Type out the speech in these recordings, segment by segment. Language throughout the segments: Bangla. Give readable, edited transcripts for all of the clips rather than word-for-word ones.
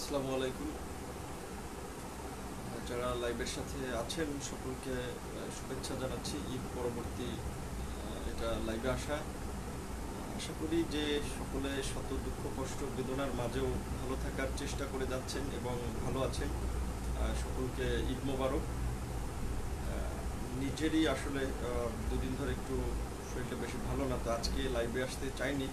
আসসালামু আলাইকুম। যারা লাইভের সাথে আছেন সকলকে শুভেচ্ছা জানাচ্ছি। ঈদ পরবর্তী এটা লাইভে আসা, আশা করি যে সকলে শত দুঃখ কষ্ট বেদনার মাঝেও ভালো থাকার চেষ্টা করে যাচ্ছেন এবং ভালো আছেন। সকলকে ঈদ মোবারক। নিজেরই আসলে দুদিন ধরে একটু শরীরটা বেশি ভালো না, তো আজকে লাইভে আসতে চাইনি,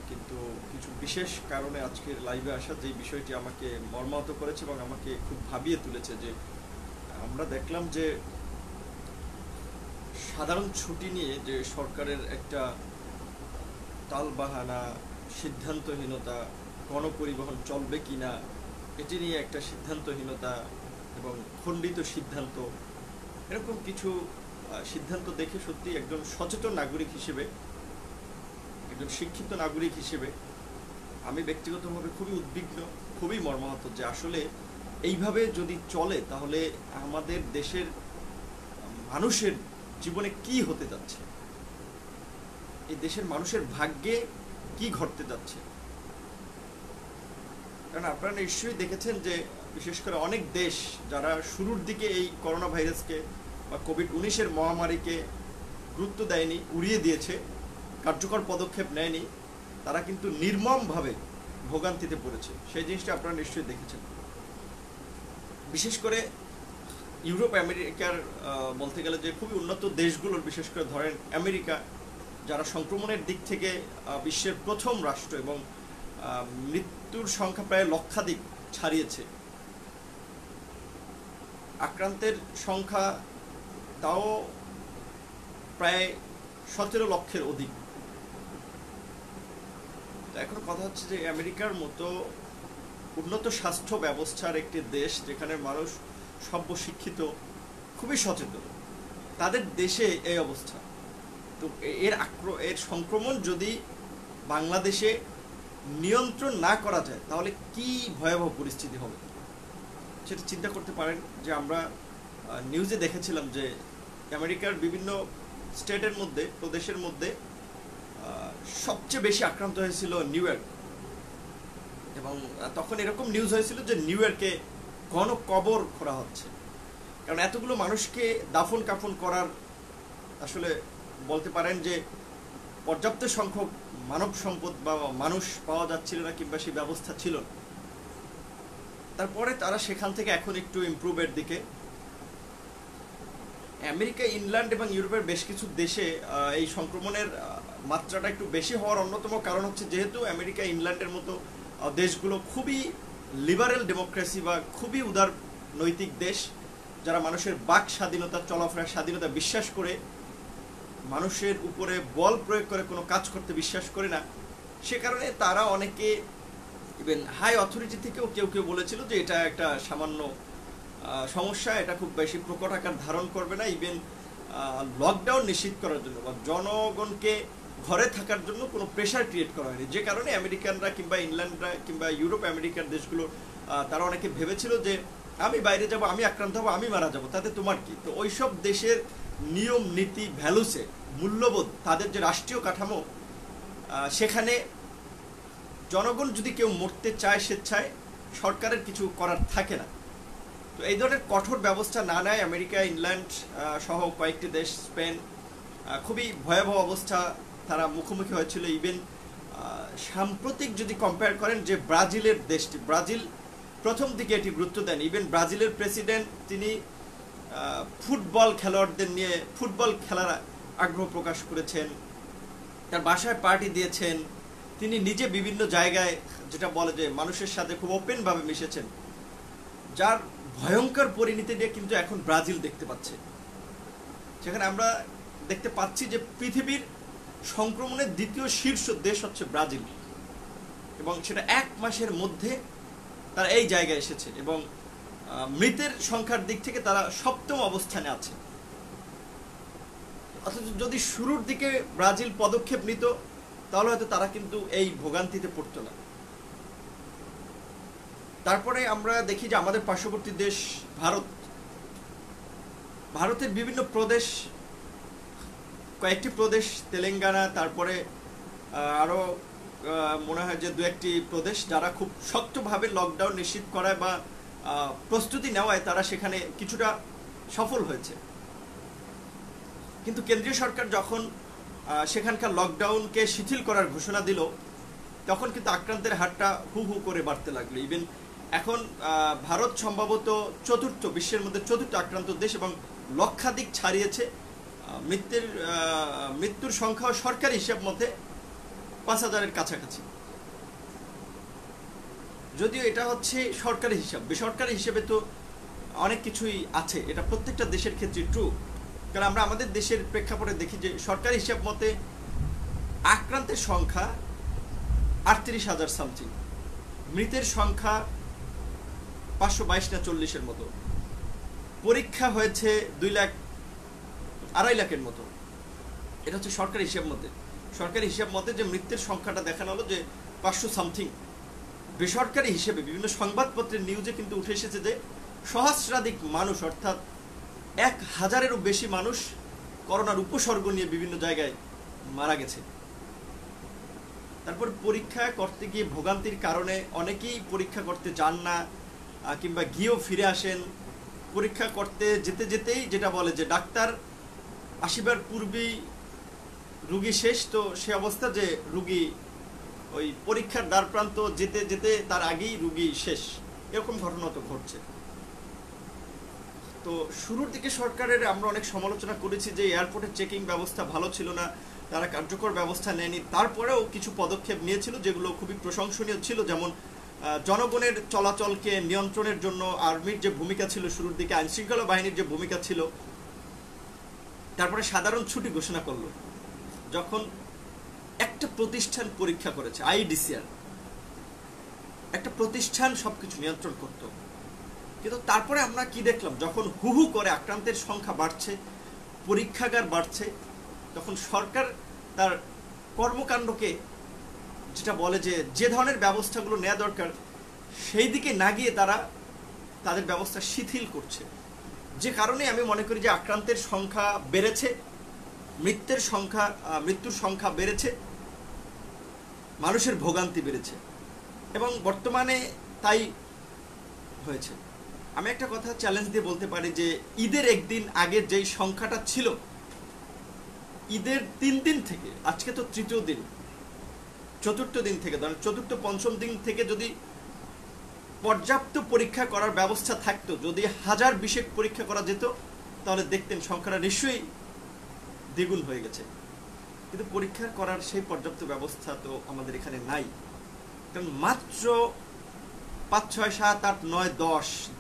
কিন্তু কিছু বিশেষ কারণে আজকের লাইভে আসা, যে বিষয়টি আমাকে মর্মাহত করেছে এবং আমাকে খুব ভাবিয়ে তুলেছে। যে আমরা দেখলাম যে সাধারণ ছুটি নিয়ে যে সরকারের একটা টালবাহানা, সিদ্ধান্তহীনতা, গণপরিবহন চলবে কিনা এটি নিয়ে একটা সিদ্ধান্তহীনতা এবং খণ্ডিত সিদ্ধান্ত, এরকম কিছু সিদ্ধান্ত দেখে সত্যি একজন সচেতন নাগরিক হিসেবে, একজন শিক্ষিত নাগরিক হিসেবে আমি ব্যক্তিগতভাবে খুবই উদ্বিগ্ন, খুবই মর্মাহত যে আসলে এইভাবে যদি চলে তাহলে আমাদের দেশের মানুষের জীবনে কি হতে যাচ্ছে, এই দেশের মানুষের ভাগ্যে কি ঘটতে যাচ্ছে। কারণ আপনারা নিশ্চয়ই দেখেছেন যে বিশেষ করে অনেক দেশ যারা শুরুর দিকে এই করোনা ভাইরাসকে বা কোভিড-19 মহামারীকে গুরুত্ব দেয়নি, উড়িয়ে দিয়েছে, কার্যকর পদক্ষেপ নেয়নি, তারা কিন্তু নির্মমভাবে ভোগান্তিতে পড়েছে। সেই জিনিসটা আপনারা নিশ্চয়ই দেখেছেন। বিশেষ করে ইউরোপ আমেরিকার বলতে গেলে যে খুবই উন্নত দেশগুলোর, বিশেষ করে ধরেন আমেরিকা, যারা সংক্রমণের দিক থেকে বিশ্বের প্রথম রাষ্ট্র এবং মৃত্যুর সংখ্যা প্রায় লক্ষাধিক ছাড়িয়েছে, আক্রান্তের সংখ্যা তাও প্রায় 17 লক্ষের অধিক। এখন কথা হচ্ছে যে আমেরিকার মতো উন্নত স্বাস্থ্য ব্যবস্থার একটি দেশ, যেখানে মানুষ সর্বশিক্ষিত, খুবই সচেতন, তাদের দেশে এই অবস্থা। তো এর সংক্রমণ যদি বাংলাদেশে নিয়ন্ত্রণ না করা যায় তাহলে কি ভয়াবহ পরিস্থিতি হবে সেটা চিন্তা করতে পারেন। যে আমরা নিউজে দেখেছিলাম যে আমেরিকার বিভিন্ন স্টেটের মধ্যে, প্রদেশের মধ্যে সবচেয়ে বেশি আক্রান্ত হয়েছিল নিউ ইয়র্ক, এবং তখন এরকম নিউজ হয়েছিল যে নিউ ইয়র্কে গণকবর করা হচ্ছে। কারণ এতগুলো মানুষকে দাফন কাফন করার আসলে বলতে পারেন যে পর্যাপ্ত সংখ্যক মানব সম্পদ বা মানুষ পাওয়া যাচ্ছিল না, কিংবা সেই ব্যবস্থা ছিল না। তারপরে তারা সেখান থেকে এখন একটু ইমপ্রুভের দিকে। আমেরিকা, ইংল্যান্ড এবং ইউরোপের বেশ কিছু দেশে এই সংক্রমণের মাত্রাটা একটু বেশি হওয়ার অন্যতম কারণ হচ্ছে যেহেতু আমেরিকা, ইংল্যান্ডের মতো দেশগুলো খুবই লিবারেল ডেমোক্রেসি বা খুবই উদার নৈতিক দেশ, যারা মানুষের বাক স্বাধীনতা, চলাফেরার স্বাধীনতা বিশ্বাস করে, মানুষের উপরে বল প্রয়োগ করে কোনো কাজ করতে বিশ্বাস করে না। সে কারণে তারা অনেকে, ইভেন হাই অথরিটি থেকেও কেউ কেউ বলেছিল যে এটা একটা সামান্য সমস্যা, এটা খুব বেশি প্রকট আকার ধারণ করবে না। ইভেন লকডাউন নিশ্চিত করার জন্য বা জনগণকে ঘরে থাকার জন্য কোনো প্রেশার ক্রিয়েট করা হয়নি, যে কারণে আমেরিকানরা কিংবা ইংল্যান্ডরা কিংবা ইউরোপ আমেরিকার দেশগুলো তারা অনেকে ভেবেছিল যে আমি বাইরে যাব, আমি আক্রান্ত হব, আমি মারা যাব, তাতে তোমার কি। তো ওইসব দেশের নিয়ম নীতি, ভ্যালুসে, মূল্যবোধ, তাদের যে রাষ্ট্রীয় কাঠামো, সেখানে জনগণ যদি কেউ মরতে চায় স্বেচ্ছায়, সরকারের কিছু করার থাকে না। তো এই ধরনের কঠোর ব্যবস্থা না নেয় আমেরিকা, ইংল্যান্ড সহ কয়েকটি দেশ, স্পেন, খুবই ভয়াবহ অবস্থা তারা মুখোমুখি হয়েছিল। ইভেন সাম্প্রতিক যদি কম্পেয়ার করেন যে ব্রাজিলের দেশটি, ব্রাজিল প্রথম দিকে এটি গুরুত্ব দেন। ইভেন ব্রাজিলের প্রেসিডেন্ট, তিনি ফুটবল খেলোয়াড়দের নিয়ে ফুটবল খেলার আগ্রহ প্রকাশ করেছেন, তার বাসায় পার্টি দিয়েছেন, তিনি নিজে বিভিন্ন জায়গায় যেটা বলে যে মানুষের সাথে খুব ওপেনভাবে মিশেছেন, যার ভয়ঙ্কর পরিণতি নিয়ে কিন্তু এখন ব্রাজিল দেখতে পাচ্ছে। সেখানে আমরা দেখতে পাচ্ছি যে পৃথিবীর সংক্রমণের দ্বিতীয় শীর্ষ দেশ হচ্ছে ব্রাজিল, এবং সেটা 1 মাসের মধ্যে তারা এই জায়গায় এসেছে, এবং মৃতের সংখ্যার দিক থেকে তারা 7ম অবস্থানে আছে। অথচ যদি শুরুর দিকে ব্রাজিল পদক্ষেপ নিত তাহলে হয়তো তারা কিন্তু এই ভোগান্তিতে পড়তো না। তারপরে আমরা দেখি যে আমাদের পার্শ্ববর্তী দেশ ভারতের বিভিন্ন প্রদেশ, কয়েকটি প্রদেশ, তেলেঙ্গানা, তারপরে আরও মনে হয় যে দু একটি প্রদেশ যারা খুব শক্তভাবে লকডাউন নিশ্চিত করায় বা প্রস্তুতি নেওয়ায় তারা সেখানে কিছুটা সফল হয়েছে। কিন্তু কেন্দ্রীয় সরকার যখন সেখানকার লকডাউনকে শিথিল করার ঘোষণা দিল, তখন কিন্তু আক্রান্তের হারটা হু হু করে বাড়তে লাগলো। ইভেন এখন ভারত সম্ভবত বিশ্বের মধ্যে চতুর্থ আক্রান্ত দেশ এবং লক্ষাধিক ছাড়িয়েছে। মৃত্যুর সংখ্যা সরকারি হিসাব মতে 5,000-এর কাছাকাছি। যদিও এটা হচ্ছে সরকারি হিসাব, বেসরকারি হিসেবে তো অনেক কিছুই আছে, এটা প্রত্যেকটা দেশের ক্ষেত্রে ট্রু। কারণ আমরা আমাদের দেশের প্রেক্ষাপটে দেখি যে সরকারি হিসাব মতে আক্রান্তের সংখ্যা 38,000 সামথিং, মৃতের সংখ্যা 522 না 40-এর মতো, পরীক্ষা হয়েছে 2,00,000 2.5 লাখের মতো। এটা হচ্ছে সরকারি হিসাব মতে। সরকারি হিসাব মতে যে মৃতের সংখ্যাটা দেখানো হলো যে 500 সামথিং। বেসরকারি হিসেবে বিভিন্ন সংবাদপত্রের নিউজে কিন্তু উঠে এসেছে যে সহস্রাধিক মানুষ, অর্থাৎ 1,000-এরও বেশি মানুষ করোনার উপসর্গ নিয়ে বিভিন্ন জায়গায় মারা গেছে। তারপর পরীক্ষা করতে গিয়ে ভোগান্তির কারণে অনেকেই পরীক্ষা করতে যান না, কিংবা গিয়েও ফিরে আসেন। পরীক্ষা করতে যেতে যেতেই যেটা বলে যে ডাক্তার আসিবার পূর্বেই রুগী শেষ, তো সে অবস্থা যে রুগী ওই পরীক্ষার দ্বার প্রান্ত যেতে যেতে তার আগেই রুগী শেষ, এরকম ঘটনা তো ঘটছে। তো শুরুর দিকে সরকারের আমরা অনেক সমালোচনা করেছি যে এয়ারপোর্টের চেকিং ব্যবস্থা ভালো ছিল না, তারা কার্যকর ব্যবস্থা নেয়নি। তারপরেও কিছু পদক্ষেপ নিয়েছিল যেগুলো খুবই প্রশংসনীয় ছিল, যেমন জনগণের চলাচলকে নিয়ন্ত্রণের জন্য আর্মির যে ভূমিকা ছিল শুরুর দিকে, আইনশৃঙ্খলা বাহিনীর যে ভূমিকা ছিল। তারপরে সাধারণ ছুটি ঘোষণা করলো যখন একটা প্রতিষ্ঠান পরীক্ষা করেছে, আইডিসিআর একটা প্রতিষ্ঠান সবকিছু নিয়ন্ত্রণ করত। কিন্তু তারপরে আমরা কি দেখলাম, যখন হু হু করে আক্রান্তের সংখ্যা বাড়ছে, পরীক্ষাগার বাড়ছে, তখন সরকার তার কর্মকাণ্ডকে যেটা বলে যে ধরনের ব্যবস্থাগুলো নেওয়া দরকার সেই দিকে না গিয়ে তারা তাদের ব্যবস্থা শিথিল করছে। যে কারণে আমি মনে করি যে আক্রান্তের সংখ্যা বেড়েছে, মৃত্যুর সংখ্যা বেড়েছে, মানুষের ভোগান্তি বেড়েছে এবং বর্তমানে তাই হয়েছে। আমি একটা কথা চ্যালেঞ্জ দিয়ে বলতে পারি যে ঈদের একদিন আগের যেই সংখ্যাটা ছিল, ঈদের 3 দিন থেকে, আজকে তো তৃতীয় দিন, চতুর্থ দিন থেকে, ধরেন চতুর্থ পঞ্চম দিন থেকে যদি পর্যাপ্ত পরীক্ষা করার ব্যবস্থা থাকতো, যদি 1020 পরীক্ষা করা যেত, তাহলে দেখতেন সংখ্যাটা নিশ্চয়ই দ্বিগুণ হয়ে গেছে। কিন্তু পরীক্ষা করার সেই পর্যাপ্ত ব্যবস্থা তো আমাদের এখানে নাই। কারণ মাত্র 5, 6, 7, 8, 9,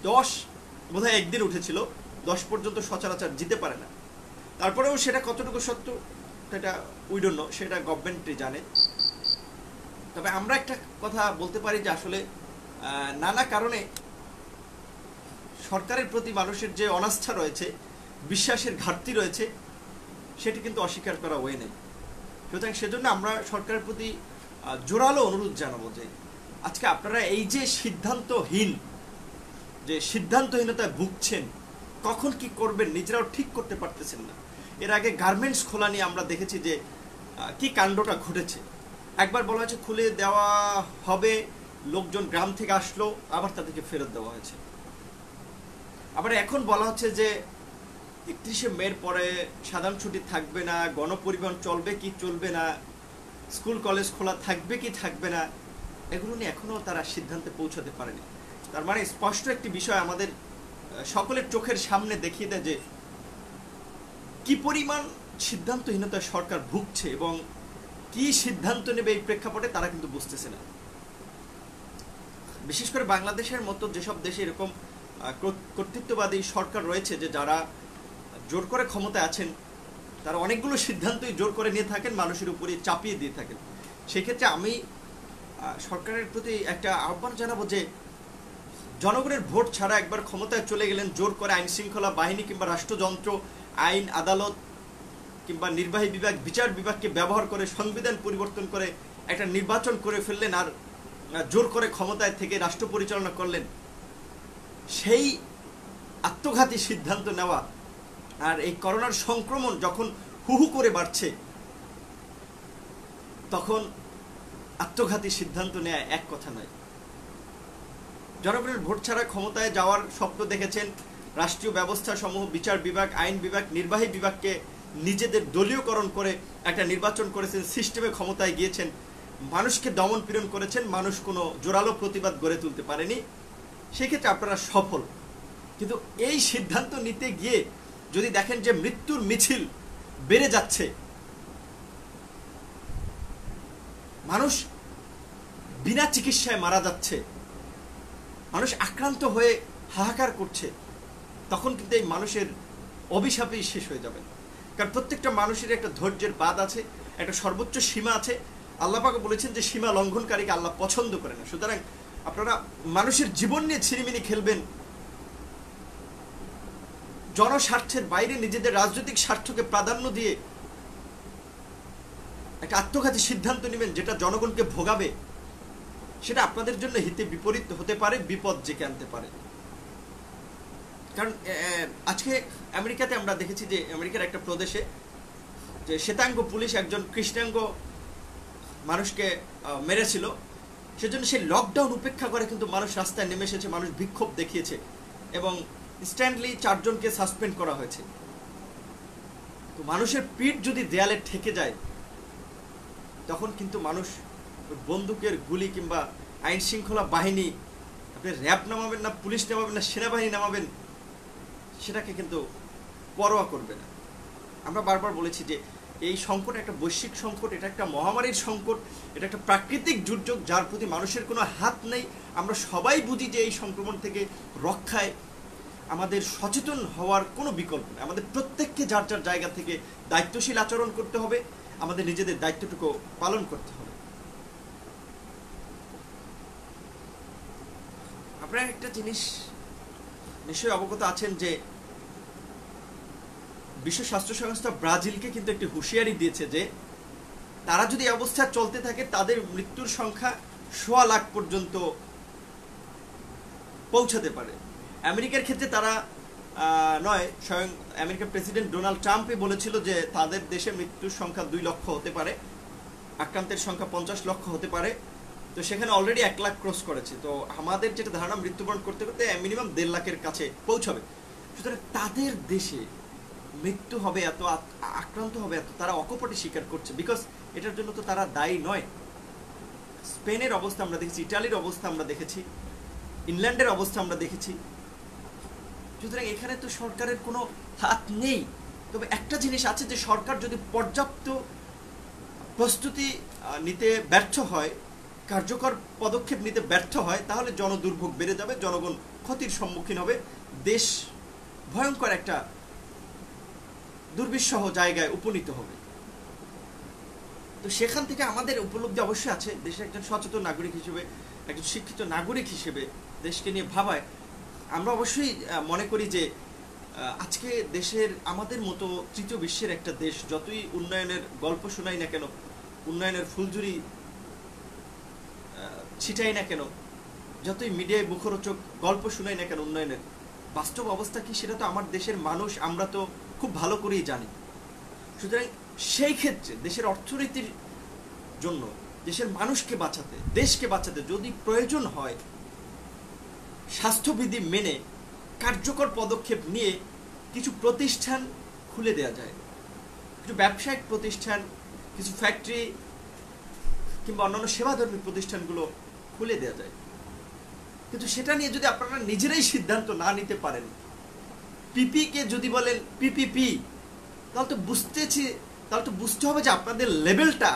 10 বোধহয় একদিন উঠেছিল, 10 পর্যন্ত সচরাচর যেতে পারে না। তারপরেও সেটা কতটুকু সত্য সেটা উই ডোন্ট নো, সেটা গভর্নমেন্টই জানে। তবে আমরা একটা কথা বলতে পারি যে আসলে নানা কারণে সরকারের প্রতি মানুষের যে অনাস্থা রয়েছে, বিশ্বাসের ঘাটতি রয়েছে, সেটি কিন্তু অস্বীকার করা হয়ে নেই। সুতরাং সেজন্য আমরা সরকারের প্রতি জোরালো অনুরোধ জানাবো যে আজকে আপনারা এই যে সিদ্ধান্তহীনতায় ভুগছেন, কখন কি করবেন নিজেরাও ঠিক করতে পারতেছেন না। এর আগে গার্মেন্টস খোলা নিয়ে আমরা দেখেছি যে কি কাণ্ডটা ঘটেছে। একবার বলা হয়েছে খুলে দেওয়া হবে, লোকজন গ্রাম থেকে আসলো, আবার তাদেরকে ফেরত দেওয়া হয়েছে। আবার এখন বলা হচ্ছে যে 31শে মের পরে সাধারণ ছুটি থাকবে না, গণপরিবহন চলবে কি চলবে না, স্কুল কলেজ খোলা থাকবে কি থাকবে না, এগুলো নিয়ে এখনো তারা সিদ্ধান্তে পৌঁছাতে পারেনি। তার মানে স্পষ্ট একটি বিষয় আমাদের সকলের চোখের সামনে দেখিয়ে দেয় যে কি পরিমাণ সিদ্ধান্তহীনতায় সরকার ভুগছে এবং কি সিদ্ধান্ত নেবে এই প্রেক্ষাপটে তারা কিন্তু বুঝতেছে না। বিশেষ করে বাংলাদেশের মতো যেসব দেশে এরকম কর্তৃত্ববাদী সরকার রয়েছে, যে যারা জোর করে ক্ষমতায় আছেন, তারা অনেকগুলো সিদ্ধান্তই জোর করে নিয়ে থাকেন, মানুষের উপরে চাপিয়ে দিয়ে থাকেন। সেক্ষেত্রে আমি সরকারের প্রতি একটা আহ্বান জানাবো যে জনগণের ভোট ছাড়া একবার ক্ষমতায় চলে গেলেন, জোর করে আইন শৃঙ্খলা বাহিনী কিংবা রাষ্ট্রযন্ত্র, আইন আদালত কিংবা নির্বাহী বিভাগ, বিচার বিভাগকে ব্যবহার করে সংবিধান পরিবর্তন করে একটা নির্বাচন করে ফেললেন, আর জোর করে ক্ষমতায় থেকে রাষ্ট্র পরিচালনা করলেন। সেই আত্মঘাতী সিদ্ধান্ত নেওয়া আর এই করোনার সংক্রমণ যখন হু হু করে বাড়ছে, তখন আত্মঘাতী সিদ্ধান্ত নেওয়া এক কথা নয়। জনগণের ভোট ছাড়া ক্ষমতায় যাওয়ার স্বপ্ন দেখেছেন, রাষ্ট্রীয় ব্যবস্থা সমূহ, বিচার বিভাগ, আইন বিভাগ, নির্বাহী বিভাগকে নিজেদের দলীয়করণ করে একটা নির্বাচন করেছেন, সিস্টেমে ক্ষমতায় গিয়েছেন, মানুষকে দমন পীড়ন করেছেন, মানুষ কোনো জোরালো প্রতিবাদ গড়ে তুলতে পারেনি, সেক্ষেত্রে আপনারা সফল। কিন্তু এই সিদ্ধান্ত নিতে গিয়ে যদি দেখেন যে মৃত্যুর মিছিল বেড়ে যাচ্ছে, মানুষ বিনা চিকিৎসায় মারা যাচ্ছে, মানুষ আক্রান্ত হয়ে হাহাকার করছে, তখন কিন্তু এই মানুষের অভিশাপেই শেষ হয়ে যাবে। কারণ প্রত্যেকটা মানুষের একটা ধৈর্যের বাঁধ আছে, একটা সর্বোচ্চ সীমা আছে। আল্লাহ পাক বলেছেন যে সীমা লঙ্ঘনকারীকে আল্লাহ পছন্দ করে না। সুতরাং আপনারা মানুষের জীবন নিয়ে ছিনিমিনি খেলবেন, জনস্বার্থের বাইরে নিজেদের রাজনৈতিক স্বার্থকে প্রাধান্য দিয়ে একটা আত্মঘাতী সিদ্ধান্ত নেবেন যেটা জনগণকে ভোগাবে, সেটা আপনাদের জন্য হিতে বিপরীত হতে পারে, বিপদ ডেকে আনতে পারে। কারণ আজকে আমেরিকাতে আমরা দেখেছি যে আমেরিকার একটা প্রদেশে যে শ্বেতাঙ্গ পুলিশ একজন কৃষ্ণাঙ্গ মানুষকে মেরেছিল, সেজন্য সেই লকডাউন উপেক্ষা করে কিন্তু মানুষ রাস্তায় নেমে এসেছে, মানুষ বিক্ষোভ দেখিয়েছে এবং ইনস্ট্যান্টলি 4 জনকে সাসপেন্ড করা হয়েছে। তো মানুষের পিঠ যদি দেয়ালে ঠেকে যায়, তখন কিন্তু মানুষ বন্দুকের গুলি কিংবা আইন শৃঙ্খলা বাহিনী, আপনি র্যাব নামাবেন না, পুলিশ নামাবেন না, সেনাবাহিনী নামাবেন, সেটাকে কিন্তু পরোয়া করবে না। আমরা বারবার বলেছি যে এই সংকট একটা বৈশ্বিক সংকট, এটা একটা মহামারীর সংকট, এটা একটা প্রাকৃতিক দুর্যোগ যার প্রতি মানুষের কোনো হাত নেই। আমরা সবাই বুঝি যে এই সংক্রমণ থেকে রক্ষায় আমাদের সচেতন হওয়ার কোনো বিকল্প নেই। আমাদের প্রত্যেককে যার যার জায়গা থেকে দায়িত্বশীল আচরণ করতে হবে, আমাদের নিজেদের দায়িত্বটুকু পালন করতে হবে। আপনারা একটা জিনিস নিশ্চয়ই অবগত আছেন যে বিশ্ব স্বাস্থ্য সংস্থা ব্রাজিলকে কিন্তু একটি হুঁশিয়ারি দিয়েছে যে তারা যদি এই অবস্থা চলতে থাকে, তাদের মৃত্যুর সংখ্যা 1.25 লাখ পর্যন্ত পৌঁছাতে পারে। আমেরিকার ক্ষেত্রে তারা নয়, স্বয়ং আমেরিকার প্রেসিডেন্ট ডোনাল্ড ট্রাম্পই বলেছিল যে তাদের দেশে মৃত্যুর সংখ্যা 2 লক্ষ হতে পারে, আক্রান্তের সংখ্যা 50 লক্ষ হতে পারে। তো সেখানে অলরেডি 1 লাখ ক্রস করেছে। তো আমাদের যেটা ধারণা, মৃত্যুবরণ করতে করতে মিনিমাম 1.5 লাখের কাছে পৌঁছাবে। সুতরাং তাদের দেশে মৃত্যু হবে এত, আক্রান্ত হবে এত, তারা অকপটে স্বীকার করছে, বিকজ এটার জন্য তো তারা দায়ী নয়। স্পেনের অবস্থা আমরা দেখেছি, ইটালির অবস্থা আমরা দেখেছি, ইংল্যান্ডের অবস্থা আমরা দেখেছি। সুতরাং এখানে তো সরকারের কোনো হাত নেই। তবে একটা জিনিস আছে যে সরকার যদি পর্যাপ্ত প্রস্তুতি নিতে ব্যর্থ হয়, কার্যকর পদক্ষেপ নিতে ব্যর্থ হয়, তাহলে জনদুর্ভোগ বেড়ে যাবে, জনগণ ক্ষতির সম্মুখীন হবে, দেশ ভয়ঙ্কর একটা দুর্বিষহ জায়গায় উপনীত হবে। তো সেখান থেকে আমাদের উপলব্ধি অবশ্যই আছে, দেশের একজন সচেতন নাগরিক হিসেবে, একজন শিক্ষিত নাগরিক হিসেবে দেশকে নিয়ে ভাবায় আমরা অবশ্যই মনে করি যে আজকে দেশের আমাদের মতো তৃতীয় বিশ্বের একটা দেশ যতই উন্নয়নের গল্প শোনাই না কেন, উন্নয়নের ফুলঝুরি ছিটাই না কেন, যতই মিডিয়ায় মুখরোচক গল্প শোনাই না কেন উন্নয়নের, বাস্তব অবস্থা কি সেটা তো আমার দেশের মানুষ, আমরা তো খুব ভালো করেই জানি। সুতরাং সেই ক্ষেত্রে দেশের অর্থনীতির জন্য, দেশের মানুষকে বাঁচাতে, দেশকে বাঁচাতে যদি প্রয়োজন হয়, স্বাস্থ্যবিধি মেনে কার্যকর পদক্ষেপ নিয়ে কিছু প্রতিষ্ঠান খুলে দেওয়া যায়, কিছু ব্যবসায়িক প্রতিষ্ঠান, কিছু ফ্যাক্টরি কিংবা অন্যান্য সেবাধর্মী প্রতিষ্ঠানগুলো খুলে দেওয়া যায়। কিন্তু সেটা নিয়ে যদি আপনারা নিজেরাই সিদ্ধান্ত না নিতে পারেন, পিপি কে যদি বলেন পিপিপি, তাহলে তো বুঝতে হবে যে আপনাদের লেভেলটা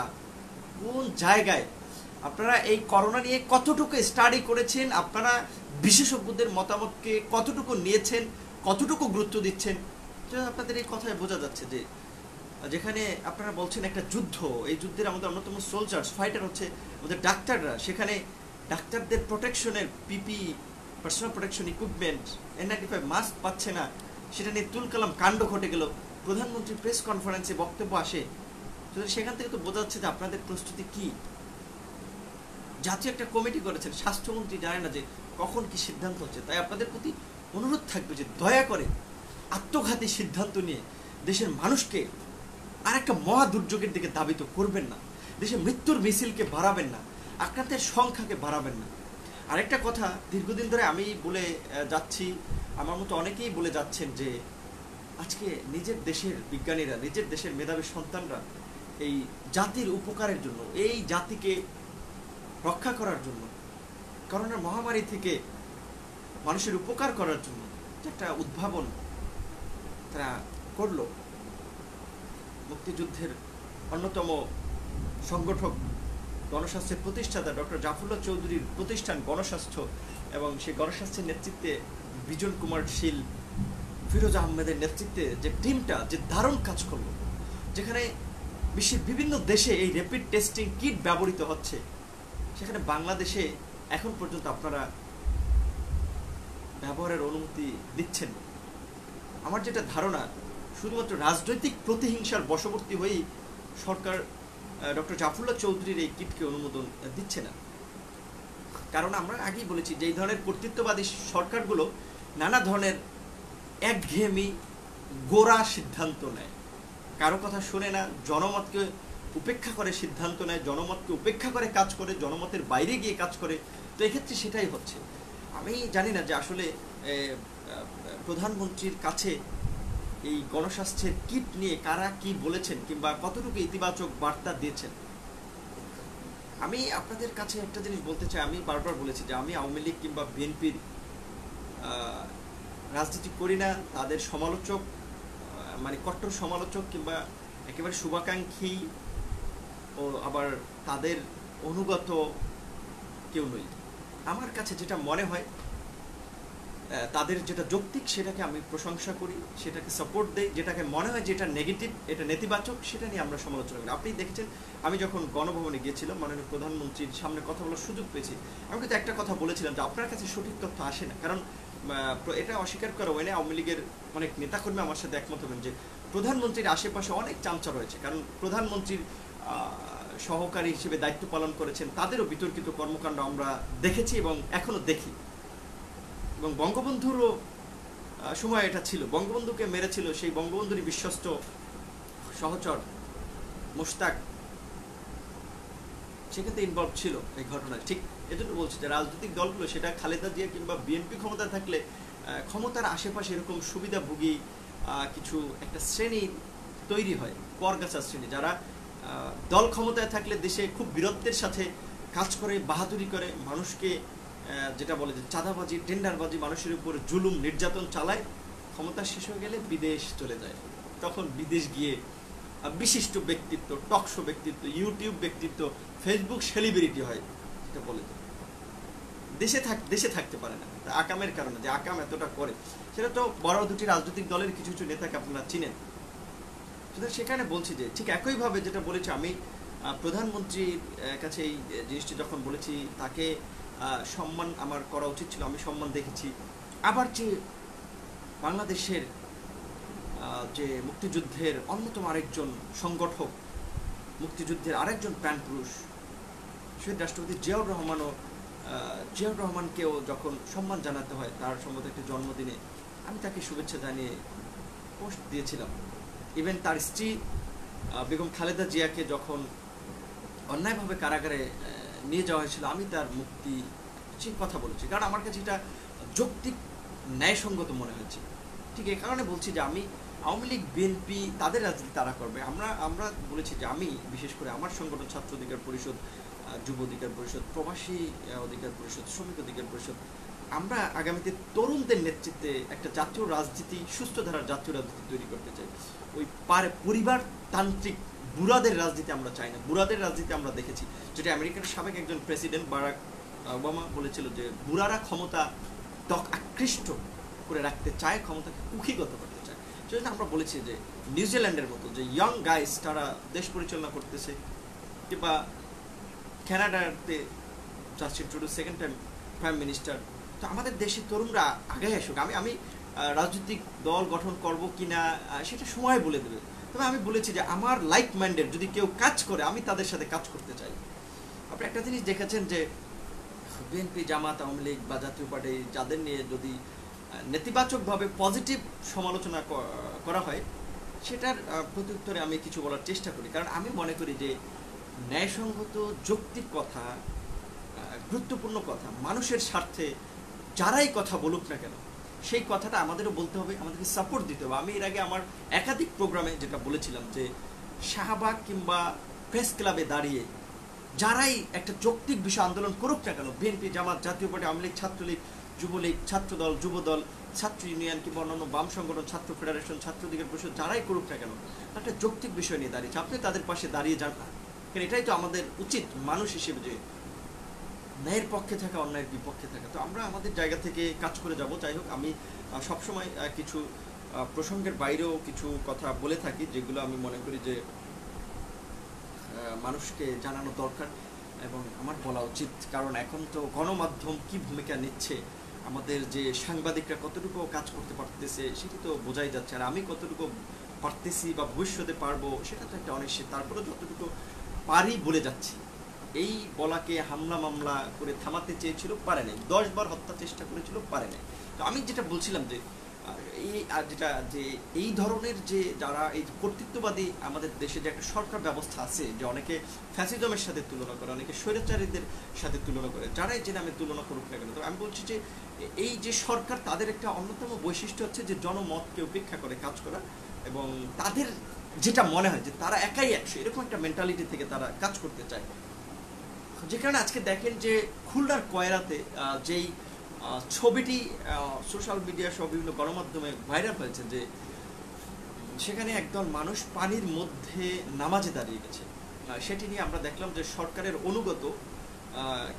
কোন জায়গায়। আপনারা এই করোনা নিয়ে কতটুকু স্টাডি করেছেন, আপনারা বিশেষজ্ঞদের মতামতকে কতটুকু নিয়েছেন, কতটুকু গুরুত্ব দিচ্ছেন, আপনাদের এই কথায় বোঝা যাচ্ছে যে যেখানে আপনারা বলছেন একটা যুদ্ধ, এই যুদ্ধের আমাদের অন্যতম সোলজার্স, ফাইটার হচ্ছে আমাদের ডাক্তাররা, সেখানে ডাক্তারদের প্রোটেকশনের PP, personal protection equipment, N95 mask পাচ্ছে না, সেটা নিয়ে তুলকালাম কাণ্ড ঘটে গেল, প্রধানমন্ত্রী প্রেস কনফারেন্সে বক্তব্য আসে। সেখান থেকে তো বোঝা যাচ্ছে যে আপনাদের প্রস্তুতি কি। জাতীয় একটা কমিটি করেছেন, স্বাস্থ্যমন্ত্রী জানে না যে কখন কি সিদ্ধান্ত হচ্ছে। তাই আপনাদের প্রতি অনুরোধ থাকবে যে দয়া করে আত্মঘাতী সিদ্ধান্ত নিয়ে দেশের মানুষকে আর একটা মহা দুর্যোগের দিকে ধাবিত করবেন না। দেশে মৃত্যুর মিছিলকে বাড়াবেন না, আক্রান্তের সংখ্যাকে বাড়াবেন না। আরেকটা কথা দীর্ঘদিন ধরে আমি বলে যাচ্ছি, আমার মতো অনেকেই বলে যাচ্ছেন যে আজকে নিজের দেশের বিজ্ঞানীরা, নিজের দেশের মেধাবী সন্তানরা এই জাতির উপকারের জন্য, এই জাতিকে রক্ষা করার জন্য, করোনার মহামারী থেকে মানুষের উপকার করার জন্য যে একটা উদ্ভাবন তারা করলো। মুক্তিযুদ্ধের অন্যতম সংগঠক, গণস্বাস্থ্যের প্রতিষ্ঠাতা ডক্টর জাফরুল্লাহ চৌধুরীর প্রতিষ্ঠান গণস্বাস্থ্য, এবং সেই গণস্বাস্থ্যের নেতৃত্বে বিজন কুমার শীল, ফিরোজ আহমেদের নেতৃত্বে যে টিমটা যে দারুণ কাজ করলো, যেখানে বিশ্বের বিভিন্ন দেশে এই র্যাপিড টেস্টিং কিট ব্যবহৃত হচ্ছে, সেখানে বাংলাদেশে এখন পর্যন্ত আপনারা ব্যবহারের অনুমতি দিচ্ছেন। আমার যেটা ধারণা, শুধুমাত্র রাজনৈতিক প্রতিহিংসার বশবর্তী হয়েই সরকার ডক্টর জাফরুল্লাহ চৌধুরীর এই কিটকে অনুমোদন দিচ্ছে না। কারণ আমরা আগেই বলেছি যে এই ধরনের কর্তৃত্ববাদী সরকারগুলো নানা ধরনের একঘেয়েমি গোড়া সিদ্ধান্ত নেয়, কারো কথা শোনে না, জনমতকে উপেক্ষা করে সিদ্ধান্ত নেয়, জনমতকে উপেক্ষা করে কাজ করে, জনমতের বাইরে গিয়ে কাজ করে। তো এক্ষেত্রে সেটাই হচ্ছে। আমি জানি না যে আসলে প্রধানমন্ত্রীর কাছে এই গণস্বাস্থ্যের কিট নিয়ে কারা কি বলেছেন কিংবা কতটুকু ইতিবাচক বার্তা দিয়েছেন। আমি আপনাদের কাছে একটা জিনিস বলতে চাই, আমি বারবার বলেছি যে আমি আওয়ামী লীগ কিংবা বিএনপির রাজনীতি করি না, তাদের সমালোচক মানে কট্টর সমালোচক কিংবা একেবারে শুভাকাঙ্ক্ষী ও আবার তাদের অনুগত কেউ নই। আমার কাছে যেটা মনে হয় তাদের যেটা যৌক্তিক সেটাকে আমি প্রশংসা করি, সেটাকে সাপোর্ট দেই, যেটাকে মনে হয় যেটা নেগেটিভ, এটা নেতিবাচক, সেটা নিয়ে আমরা সমালোচনা করি। আপনি দেখেছেন আমি যখন গণভবনে গিয়েছিলাম, মাননীয় প্রধানমন্ত্রীর সামনে কথা বলার সুযোগ পেয়েছি, আমি কিন্তু একটা কথা বলেছিলাম যে আপনার কাছে সঠিক তথ্য আসে না। কারণ এটা অস্বীকার করা হয় না, আওয়ামী লীগের অনেক নেতাকর্মী আমার সাথে একমত হবেন যে প্রধানমন্ত্রীর আশেপাশে অনেক চামচা রয়েছে। কারণ প্রধানমন্ত্রীর সহকারী হিসেবে দায়িত্ব পালন করেছেন, তাদেরও বিতর্কিত কর্মকাণ্ড আমরা দেখেছি এবং এখনো দেখি। এবং বঙ্গবন্ধুরও সময় এটা ছিল, বঙ্গবন্ধুকে মেরেছিল সেই বঙ্গবন্ধুরই বিশ্বস্ত সহচর মোশতাক, সেক্ষেত্রে ইনভলভ ছিল এই ঘটনায়। ঠিক এজন্য বলছি যে রাজনৈতিক দলগুলো, সেটা খালেদা জিয়া কিংবা বিএনপি ক্ষমতা থাকলে ক্ষমতার আশেপাশে এরকম সুবিধাভোগী কিছু একটা শ্রেণী তৈরি হয়, পরগাছা শ্রেণী, যারা দল ক্ষমতায় থাকলে দেশে খুব বীরত্বের সাথে কাজ করে, বাহাদুরি করে, মানুষকে যেটা বলে যে চাঁদাবাজি, টেন্ডারবাজি, মানুষের উপর জুলুম নির্যাতন চালায়, ক্ষমতা শেষ হয়ে গেলে বিদেশ চলে যায়। তখন বিদেশ গিয়ে বিশিষ্ট ব্যক্তিত্ব, টকশো ব্যক্তিত্ব, ইউটিউব ব্যক্তিত্ব, ফেসবুক সেলিব্রিটি হয়, যেটা বলে দেশে থাকতে পারে না আকামের কারণে। যে আকাম এতটা করে, সেটা তো বড় দুটি রাজনৈতিক দলের কিছু কিছু নেতাকে আপনারা চিনেন। সুতরাং সেখানে বলছি যে ঠিক একইভাবে যেটা বলেছি, আমি প্রধানমন্ত্রীর কাছে এই জিনিসটি যখন বলেছি, তাকে সম্মান আমার করা উচিত ছিল, আমি সম্মান দেখেছি। আবার যে বাংলাদেশের যে মুক্তিযুদ্ধের অন্যতম আরেকজন সংগঠক, মুক্তিযুদ্ধের আরেকজন প্রাণপুরুষ শহীদ রাষ্ট্রপতি জিয়াউর রহমানকেও যখন সম্মান জানাতে হয়, তার সম্ভবত একটি জন্মদিনে আমি তাকে শুভেচ্ছা জানিয়ে পোস্ট দিয়েছিলাম। ইভেন তার স্ত্রী বেগম খালেদা জিয়াকে যখন অন্যায়ভাবে কারাগারে নিয়ে যাওয়া হয়েছিল, আমি তার মুক্তি সেই কথা বলেছি, কারণ আমার কাছে এটা যৌক্তিক, ন্যায়সঙ্গত মনে হয়েছে। ঠিক এই কারণে বলছি যে আমি আওয়ামী লীগ, বিএনপি তাদের রাজনীতি তারা করবে। আমরা বলেছি যে আমি বিশেষ করে আমার সংগঠন ছাত্র অধিকার পরিষদ, যুব অধিকার পরিষদ, প্রবাসী অধিকার পরিষদ, শ্রমিক অধিকার পরিষদ, আমরা আগামীতে তরুণদের নেতৃত্বে একটা জাতীয় রাজনীতি, সুস্থ ধারার জাতীয় রাজনীতি তৈরি করতে চাই। ওই পরিবারতান্ত্রিক বুড়াদের রাজনীতি আমরা চাই না। বুড়াদের রাজনীতি আমরা দেখেছি, যেটা আমেরিকার সাবেক একজন প্রেসিডেন্ট বারাক ওবামা বলেছিল যে বুড়ারা ক্ষমতা আকৃষ্ট করে রাখতে চায়, ক্ষমতাকে কুক্ষিগত করতে চায়। সেজন্য আমরা বলেছি যে নিউজিল্যান্ডের মতো যে ইয়ং গাইস তারা দেশ পরিচালনা করতেছে, কিংবা কানাডাতে Justin Trudeau second time prime minister, তো আমাদের দেশের তরুণরা আগে আসুক। আমি রাজনৈতিক দল গঠন করব কিনা সেটা সময় বলে দেবে। তবে আমি বলেছি যে আমার লাইক মাইন্ডের যদি কেউ কাজ করে, আমি তাদের সাথে কাজ করতে চাই। আপনি একটা জিনিস দেখেছেন যে বিএনপি, জামাত, আওয়ামী লীগ বা জাতীয় পার্টি যাদের নিয়ে যদি নেতিবাচকভাবে পজিটিভ সমালোচনা করা হয়, সেটার প্রত্যুত্তরে আমি কিছু বলার চেষ্টা করি। কারণ আমি মনে করি যে ন্যায়সঙ্গত যৌক্তিক কথা, গুরুত্বপূর্ণ কথা, মানুষের স্বার্থে যারাই কথা বলুক না কেন সেই কথাটা আমাদেরও বলতে হবে, আমাদেরকে সাপোর্ট দিতে হবে। আমি এর আগে আমার একাধিক প্রোগ্রামে যেটা বলেছিলাম যে শাহবাগ কিংবা প্রেস ক্লাবে দাঁড়িয়ে যারাই একটা যৌক্তিক বিষয় আন্দোলন করুক না কেন, বিএনপি, জামাত, জাতীয় পার্টি, আওয়ামী লীগ, ছাত্রলীগ, যুবলীগ, ছাত্রদল, যুবদল, ছাত্র ইউনিয়ন কিংবা অন্যান্য বাম সংগঠন, ছাত্র ফেডারেশন, ছাত্র অধিকার পরিষদ, যারাই করুক না কেন একটা যৌক্তিক বিষয় নিয়ে দাঁড়িয়েছে, আপনি তাদের পাশে দাঁড়িয়ে যান না। কারণ এটাই তো আমাদের উচিত মানুষ হিসেবে, যে ন্যায়ের পক্ষে থাকা, অন্যায়ের বিপক্ষে থাকা। তো আমরা আমাদের জায়গা থেকে কাজ করে যাব। যাই হোক, আমি সবসময় কিছু প্রসঙ্গের বাইরেও কিছু কথা বলে থাকি যেগুলো আমি মনে করি যে মানুষকে জানানো দরকার এবং আমার বলা উচিত। কারণ এখন তো গণমাধ্যম কি ভূমিকা নিচ্ছে, আমাদের যে সাংবাদিকরা কতটুকু কাজ করতে পারতেছে সেটি তো বোঝাই যাচ্ছে, আর আমি কতটুকু পারতেছি বা ভবিষ্যতে পারবো সেটা তো একটা অনিশ্চিত। তারপরে যতটুকু পারি বলে যাচ্ছি। এই বলাকে হামলা মামলা করে থামাতে চেয়েছিল, পারে নাই। 10 বার হত্যা চেষ্টা করেছিল, পারে নাই। তো আমি যেটা বলছিলাম যে এই ধরনের যে যারা এই কর্তৃত্ববাদী আমাদের দেশে যে একটা সরকার ব্যবস্থা আছে, যে অনেকে ফ্যাসিজমের সাথে তুলনা করে, অনেকে স্বৈরাচারীদের সাথে তুলনা করে, যারাই যে নামে তুলনা করুক না কেন, তো আমি বলছি যে এই যে সরকার, তাদের একটা অন্যতম বৈশিষ্ট্য হচ্ছে যে জনমতকে উপেক্ষা করে কাজ করা, এবং তাদের যেটা মনে হয় যে তারা একাই 100, এরকম একটা মেন্টালিটি থেকে তারা কাজ করতে চায়। যে কারণে আজকে দেখেন যে খুলনার কয়রাতে যেই ছবিটি সোশ্যাল মিডিয়া সহ বিভিন্ন গণমাধ্যমে ভাইরাল হয়েছে, যে সেখানে একদল মানুষ পানির মধ্যে নামাজে দাঁড়িয়ে গেছে, সেটি নিয়ে আমরা দেখলাম যে সরকারের অনুগত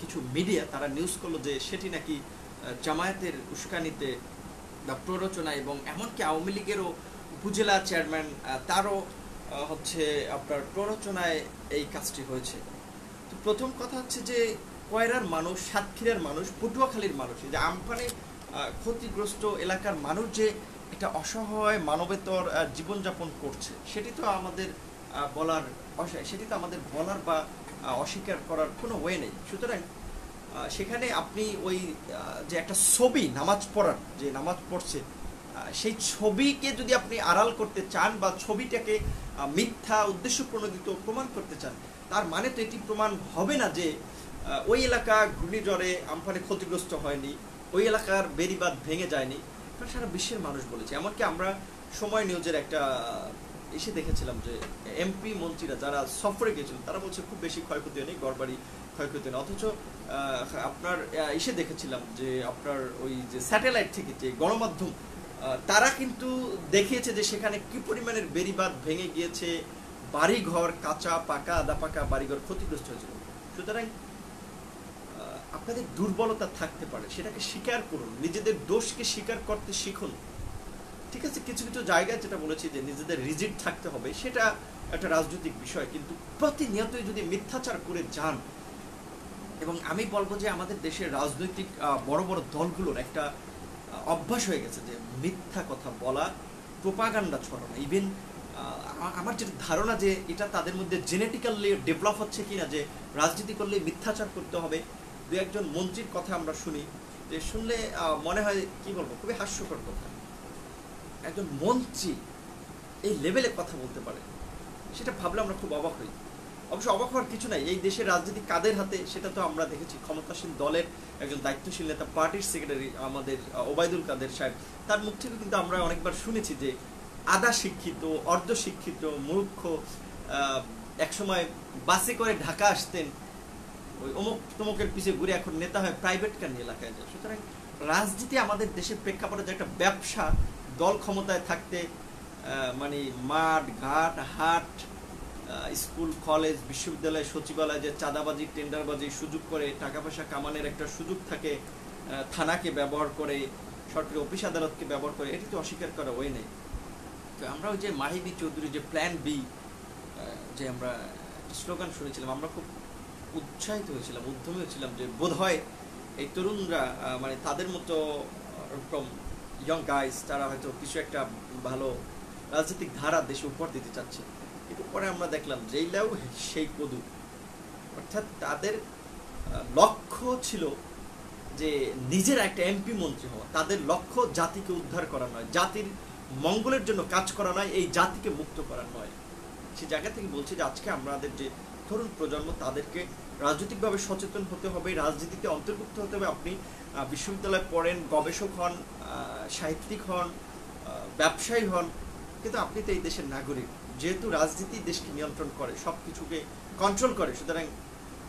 কিছু মিডিয়া তারা নিউজ করলো যে সেটি নাকি জামায়াতের উস্কানিতে বা প্ররোচনা, এবং এমনকি আওয়ামী লীগেরও উপজেলা চেয়ারম্যান তারও হচ্ছে আপনার প্ররোচনায় এই কাজটি হয়েছে। তো প্রথম কথা হচ্ছে যে কয়রার মানুষ, সাতক্ষীরার মানুষ, পটুয়াখালীর মানুষ, যে আমফানে ক্ষতিগ্রস্ত এলাকার মানুষ যে একটা অসহায় মানবেতর জীবনযাপন করছে, সেটি তো আমাদের বলার সেটি তো আমাদের বলার বা অস্বীকার করার কোনো ওয়ে নেই। সুতরাং সেখানে আপনি ওই যে একটা ছবি নামাজ পড়ার, যে নামাজ পড়ছে সেই ছবিকে যদি আপনি আড়াল করতে চান বা ছবিটাকে মিথ্যা উদ্দেশ্য প্রণোদিত প্রমাণ করতে চান, তার মানে তো এটি প্রমাণ হবে না যে ওই এলাকা ঘূর্ণিঝড়ে আমফানে ক্ষতিগ্রস্ত হয়নি, ওই এলাকার বেড়িবাঁধ ভেঙে যায়নি। কারণ সারা বিশ্বের মানুষ বলেছে। এমনকি আমরা সময় নিউজের একটা এসে দেখেছিলাম যে এমপি মন্ত্রীরা যারা সফরে গিয়েছিলেন তারা বলছে খুব বেশি ক্ষয়ক্ষতি হয়নি, গড়বাড়ি ক্ষয়ক্ষতি হয়নি। অথচ আপনার এসে দেখেছিলাম যে আপনার ওই যে স্যাটেলাইট থেকে যে গণমাধ্যম তারা কিন্তু দেখিয়েছে যে সেখানে কি পরিমাণের বেড়িবাঁধ ভেঙে গিয়েছে, বাড়িঘর কাঁচা পাকা, আদা পাকা বাড়িঘর ক্ষতিগ্রস্ত হয়েছিল। সুতরাং আপনাদের দুর্বলতা থাকতে পারে, সেটাকে স্বীকার করুন, নিজেদের দোষকে স্বীকার করতে শিখুন। ঠিক আছে, কিছু কিছু জায়গায় যেটা বলেছি যে নিজেদের রিজিড থাকতে হবে, সেটা একটা রাজনৈতিক বিষয়, কিন্তু প্রতিনিয়তই যদি মিথ্যাচার করে যান, এবং আমি বলবো যে আমাদের দেশের রাজনৈতিক বড় বড় দলগুলোর একটা অভ্যাস হয়ে গেছে যে মিথ্যা কথা বলা, প্রোপাগান্ডা ছড়ানো। ইভেন আমার যেটা ধারণা যে এটা তাদের মধ্যে জেনেটিক্যালি ডেভেলপ হচ্ছে কিনা, যে রাজনীতি করলে মিথ্যাচার করতে হবে। দু একজন মন্ত্রীর কথা আমরা শুনি, যে শুনলে মনে হয় কি বলবো, খুবই হাস্যকর কথা। একজন মন্ত্রী এই লেভেলে কথা বলতে পারে, সেটা ভাবলে আমরা খুব অবাক হই। অবশ্য অবাক হওয়ার কিছু নাই, এই দেশের রাজনীতি কাদের হাতে সেটা তো আমরা দেখেছি। ক্ষমতাসীন দলের একজন দায়িত্বশীল নেতা, পার্টির সেক্রেটারি আমাদের ওবায়দুল কাদের সাহেব, তার মুখ থেকে কিন্তু আমরা অনেকবার শুনেছি যে আধা শিক্ষিত, অর্ধ শিক্ষিত, মূর্খ, একসময় বাসে করে ঢাকা আসতেন, ওই অমুক তমুকের পিছিয়ে ঘুরে এখন নেতা হয়, প্রাইভেট কার নিয়ে এলাকায় যায়। সুতরাং রাজনীতি আমাদের দেশের প্রেক্ষাপটে যে একটা ব্যবসা, দল ক্ষমতায় থাকতে মানে মাঠ ঘাট হাট, স্কুল কলেজ বিশ্ববিদ্যালয় সচিবালয় যে চাঁদাবাজি টেন্ডারবাজি সুযোগ করে টাকা পয়সা কামানোর একটা সুযোগ থাকে, থানাকে ব্যবহার করে, সরকারি অফিস আদালতকে ব্যবহার করে, এটি তো অস্বীকার করা ওই নেই। তো আমরা ওই যে মাহিবী চৌধুরী যে প্ল্যান বি যে আমরা স্লোগান শুনেছিলাম, আমরা খুব উৎসাহিত হয়েছিলাম, উদ্যমী হয়েছিলাম যে বোধ হয় এই তরুণরা মানে তাদের মতো এরকম ইয়ং গাইজ তারা হয়তো কিছু একটা ভালো রাজনৈতিক ধারা দেশে উপহার দিতে চাচ্ছে। কিন্তু পরে আমরা দেখলাম যেইলাও সেই কদু, অর্থাৎ তাদের লক্ষ্য ছিল যে নিজের একটা এমপি মন্ত্রী হওয়া। তাদের লক্ষ্য জাতিকে উদ্ধার করা নয়, জাতির মঙ্গলের জন্য কাজ করা নয়, এই জাতিকে মুক্ত করা নয়। সে জায়গা থেকে বলছি যে আজকে আমাদের যে তরুণ প্রজন্ম, তাদেরকে রাজনৈতিকভাবে সচেতন হতে হবে, রাজনীতিতে অন্তর্ভুক্ত হতে হবে। আপনি বিশ্ববিদ্যালয়ে পড়েন, গবেষক হন, সাহিত্যিক হন, ব্যবসায়ী হন, কিন্তু আপনি তো এই দেশের নাগরিক। যেহেতু রাজনীতি দেশকে নিয়ন্ত্রণ করে, সব কিছুকে কন্ট্রোল করে, সুতরাং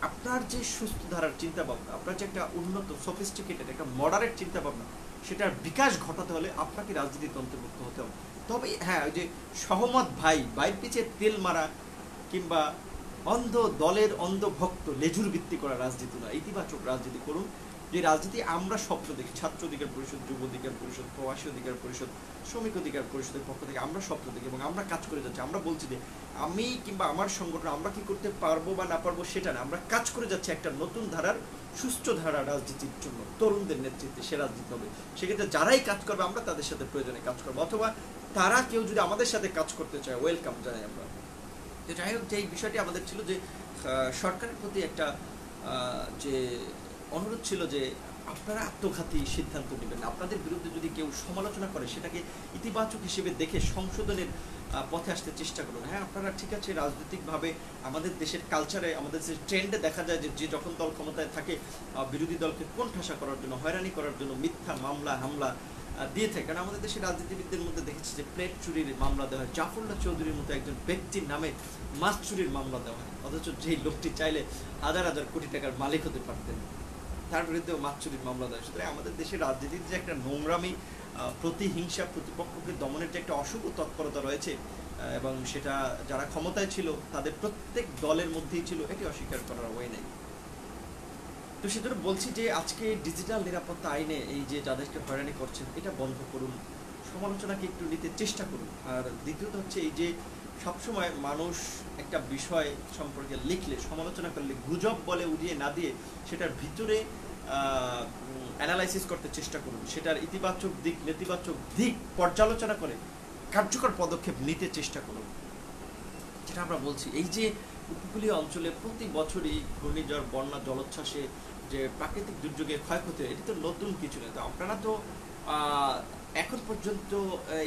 আপনার যে সুস্থ ধারার চিন্তা ভাবনা, আপনার যে একটা উন্নত সফিস্টিকেটেড একটা মডারেট চিন্তা ভাবনা, সেটার বিকাশ ঘটাতে হলে আপনাকে রাজনীতিতে অন্তর্ভুক্ত হতে হবে। তবে হ্যাঁ, ওই যে সহমত ভাইয়ের পিছে তেল মারা কিংবা অন্ধ দলের অন্ধ ভক্ত লেজুর ভিত্তি করা রাজনীতি নয়, ইতিবাচক রাজনীতি করুন। যে রাজনীতি আমরা স্বপ্ন দেখি, ছাত্র অধিকার পরিষদ, যুব অধিকার পরিষদ, প্রবাসী অধিকার পরিষদ, শ্রমিক অধিকার পরিষদের পক্ষ থেকে আমরা স্বপ্ন দেখি এবং আমরা কাজ করে যাচ্ছি। আমরা বলছি যে আমি কিংবা আমার সংগঠন আমরা কি করতে পারবো বা না পারবো সেটা না, আমরা কাজ করে যাচ্ছি একটা নতুন ধারার, সুস্থ ধারা রাজনীতির জন্য, তরুণদের নেতৃত্বে সে রাজনীতি হবে। সেক্ষেত্রে যারাই কাজ করবে আমরা তাদের সাথে প্রয়োজনে কাজ করবো, অথবা তারা কেউ যদি আমাদের সাথে কাজ করতে চায়, ওয়েলকাম জানাই আমরা। তো যাই হোক, যে এই বিষয়টি আমাদের ছিল যে সরকারের প্রতি একটা যে অনুরোধ ছিল যে আপনারা আত্মঘাতী সিদ্ধান্ত নেবেন। আপনাদের বিরুদ্ধে যদি কেউ সমালোচনা করে সেটাকে ইতিবাচক হিসেবে দেখে সংশোধনের পথে আসতে চেষ্টা করুন। হ্যাঁ, আপনারা ঠিক আছে, রাজনৈতিকভাবে আমাদের দেশের কালচারে, আমাদের দেশের ট্রেন্ডে দেখা যায় যে যখন দল ক্ষমতায় থাকে বিরোধী দলকে কোণঠাসা করার জন্য, হয়রানি করার জন্য মিথ্যা মামলা হামলা দিয়ে থাকে। কারণ আমাদের দেশের রাজনীতিবিদদের মধ্যে দেখেছি যে প্লেট চুরির মামলা দেওয়া হয়, জাফরুল্লাহ চৌধুরীর মতো একজন ব্যক্তির নামে মাছ চুরির মামলা দেওয়া হয়, অথচ যেই লোকটি চাইলে হাজার হাজার কোটি টাকার মালিক হতে পারতেন, তার বিরুদ্ধেও মাছ চুরির মামলা দেওয়া হয়। সুতরাং আমাদের দেশের রাজনীতির যে একটা নোংরামি, প্রতিহিংসা, প্রতিপক্ষকে দমনের যে একটা অশুভ তৎপরতা রয়েছে, এবং সেটা যারা ক্ষমতায় ছিল তাদের প্রত্যেক দলের মধ্যেই ছিল, এটি অস্বীকার করার ওয়ে নেই। তো সেজন্য বলছি যে আজকে ডিজিটাল নিরাপত্তা আইনে এই যে যাদেরকে হয়রানি করছেন, এটা বন্ধ করুন, সমালোচনাকে একটু নিতে চেষ্টা করুন। আর দ্বিতীয়ত হচ্ছে এই যে সবসময় মানুষ একটা বিষয় সম্পর্কে লিখলে, সমালোচনা করলে গুজব বলে উড়িয়ে না দিয়ে সেটার ভিতরে অ্যানালাইসিস করতে চেষ্টা করুন, সেটার ইতিবাচক দিক নেতিবাচক দিক পর্যালোচনা করে কার্যকর পদক্ষেপ নিতে চেষ্টা করুন। যেটা আমরা বলছি, এই যে উপকূলীয় অঞ্চলে প্রতি বছরই ঘূর্ণিঝড়, বন্যা, জলোচ্ছ্বাসে যে প্রাকৃতিক দুর্যোগে ক্ষয়ক্ষতি হয়, এটি তো নতুন কিছু নয়। তো আপনারা তো এখন পর্যন্ত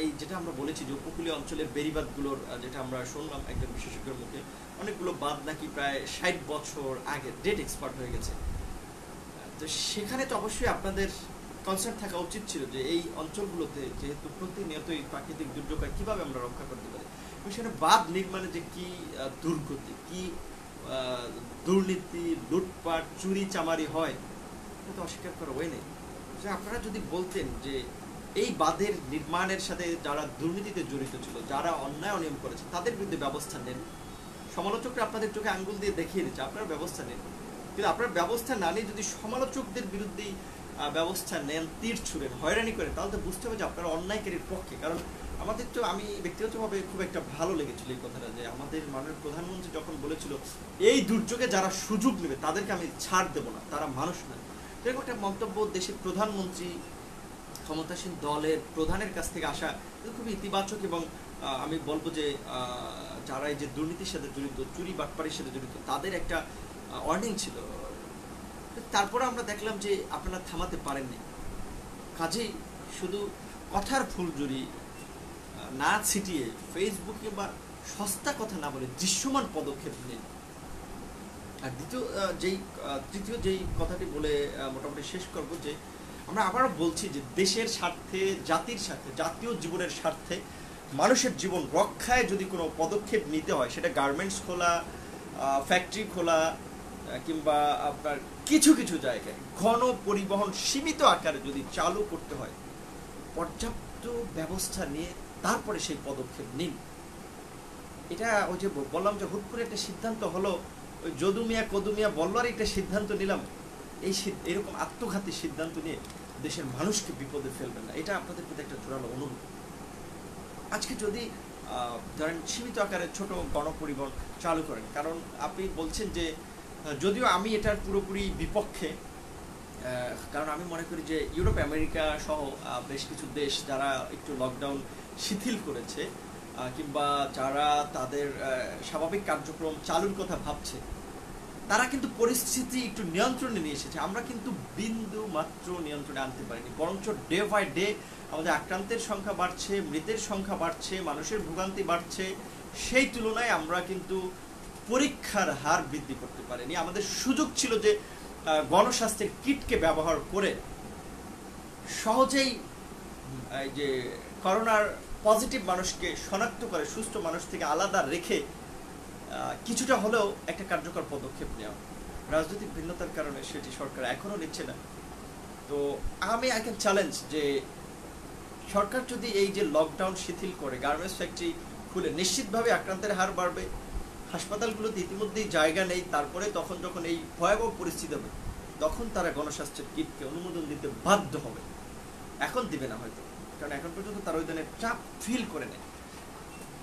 এই যেটা আমরা বলেছি যে উপকূলীয় অঞ্চলের বেড়িবাঁধগুলোর, যেটা আমরা শুনলাম একজন বিশেষজ্ঞের মুখে, অনেকগুলো বাঁধ নাকি প্রায় 60 বছর আগে ডেট এক্সপার্ট হয়ে গেছে। তো সেখানে তো অবশ্যই আপনাদের কনসার্ন থাকা উচিত ছিল যে এই অঞ্চলগুলোতে যেহেতু প্রতিনিয়তই প্রাকৃতিক দুর্যোগ হয়, কীভাবে আমরা রক্ষা করতে পারি। সেখানে বাঁধ নির্মাণে যে কি দুর্গতি, কি দুর্নীতি, লুটপাট, চুরি চামারি হয়, এটা তো অস্বীকার করা ওয়ে নেই। যে আপনারা যদি বলতেন যে এই বাঁধের নির্মাণের সাথে যারা দুর্নীতিতে জড়িত ছিল, যারা অন্যায় অনিয়ম করেছে, তাদের বিরুদ্ধে ব্যবস্থা নেন। সমালোচকরা আপনাদের চোখে আঙ্গুল দিয়ে দেখিয়ে দিচ্ছে, আপনারা ব্যবস্থা নেন। কিন্তু আপনার ব্যবস্থা না নিয়ে যদি সমালোচকদের বিরুদ্ধেই ব্যবস্থা নেন, তীর ছুড়েন, হয়রানি করেন, তাহলে তো বুঝতে হবে যে আপনারা অন্যায়কারীর পক্ষে। কারণ আমাদের তো, আমি ব্যক্তিগতভাবে খুব একটা ভালো লেগেছিল এই কথাটা, যে আমাদের মাননীয় প্রধানমন্ত্রী যখন বলেছিল এই দুর্যোগে যারা সুযোগ নেবে তাদেরকে আমি ছাড় দেবো না, তারা মানুষ না। এরকম একটা মন্তব্য দেশের প্রধানমন্ত্রী, ক্ষমতাসীন দলের প্রধানের কাছ থেকে আসা খুবই ইতিবাচক। এবং আমি বলবো যে যারা এই যে দুর্নীতির সাথে জড়িত, চুরি বাটপাড়ির সাথে জড়িত, তাদের একটা ওয়ার্নিং ছিল। তারপরে আমরা দেখলাম যে আপনারা থামাতে পারেননি। কাজেই শুধু কথার ফুলঝুরি না ছিটিয়ে ফেসবুকে বা সস্তা কথা না বলে দৃশ্যমান পদক্ষেপ নিন। আর তৃতীয় যেই কথাটি বলে মোটামুটি শেষ করব, যে আমরা আবারও বলছি যে দেশের স্বার্থে, জাতির স্বার্থে, জাতীয় জীবনের স্বার্থে, মানুষের জীবন রক্ষায় যদি কোনো পদক্ষেপ নিতে হয়, সেটা গার্মেন্টস খোলা, ফ্যাক্টরি খোলা, কিংবা আপনার কিছু কিছু জায়গায় ঘন পরিবহন সীমিত আকারে যদি চালু করতে হয়, পর্যাপ্ত ব্যবস্থা নিয়ে তারপরে সেই পদক্ষেপ নিন। এটা ওই যে বললাম যে হুট করে একটা সিদ্ধান্ত হলো, ওই যদুমিয়া কদুমিয়া বলবার একটা সিদ্ধান্ত নিলাম, এরকম আত্মঘাতী সিদ্ধান্ত নিয়ে দেশের মানুষকে বিপদে ফেলবেন না। এটা আপনাদের প্রতি একটা জোরালো অনুরোধ। আজকে যদি ধরেন সীমিত আকারে ছোট গণপরিবহন চালু করেন, কারণ আপনি বলছেন যে, যদিও আমি এটার পুরোপুরি বিপক্ষে, কারণ আমি মনে করি যে ইউরোপ, আমেরিকা সহ বেশ কিছু দেশ যারা একটু লকডাউন শিথিল করেছে, কিংবা যারা তাদের স্বাভাবিক কার্যক্রম চালুর কথা ভাবছে, তারা কিন্তু পরিস্থিতি একটু নিয়ন্ত্রণে নিয়ে এসেছে। আমরা কিন্তু বিন্দু মাত্র নিয়ন্ত্রণে আনতে পারিনি, বরঞ্চ ডে বাই ডে আমাদের আক্রান্তের সংখ্যা বাড়ছে, মৃতের সংখ্যা বাড়ছে, মানুষের ভোগান্তি বাড়ছে। সেই তুলনায় আমরা কিন্তু পরীক্ষার হার বৃদ্ধি করতে পারেনি। আমাদের সুযোগ ছিল যে গণস্বাস্থ্যের কিটকে ব্যবহার করে সহজেই এই যে করোনার পজিটিভ মানুষকে শনাক্ত করে সুস্থ মানুষ থেকে আলাদা রেখে কিছুটা হলেও একটা কার্যকর পদক্ষেপ নেওয়া। রাজনৈতিক ভিন্নতার কারণে সেটি সরকার এখনো নিচ্ছে না। তো আমি আই ক্যান চ্যালেঞ্জ যে সরকার যদি এই যে লকডাউন শিথিল করে, গার্মেন্টস ফ্যাক্টরি খুলে, নিশ্চিতভাবে আক্রান্তের হার বাড়বে, হাসপাতালগুলোতে ইতিমধ্যেই জায়গা নেই, তারপরে তখন যখন এই ভয়াবহ পরিস্থিতি হবে তখন তারা গণস্বাস্থ্যের কিটকে অনুমোদন দিতে বাধ্য হবে। এখন দিবে না হয়তো, কারণ এখন পর্যন্ত তারা ওই ধরনের চাপ ফিল করে নেয়।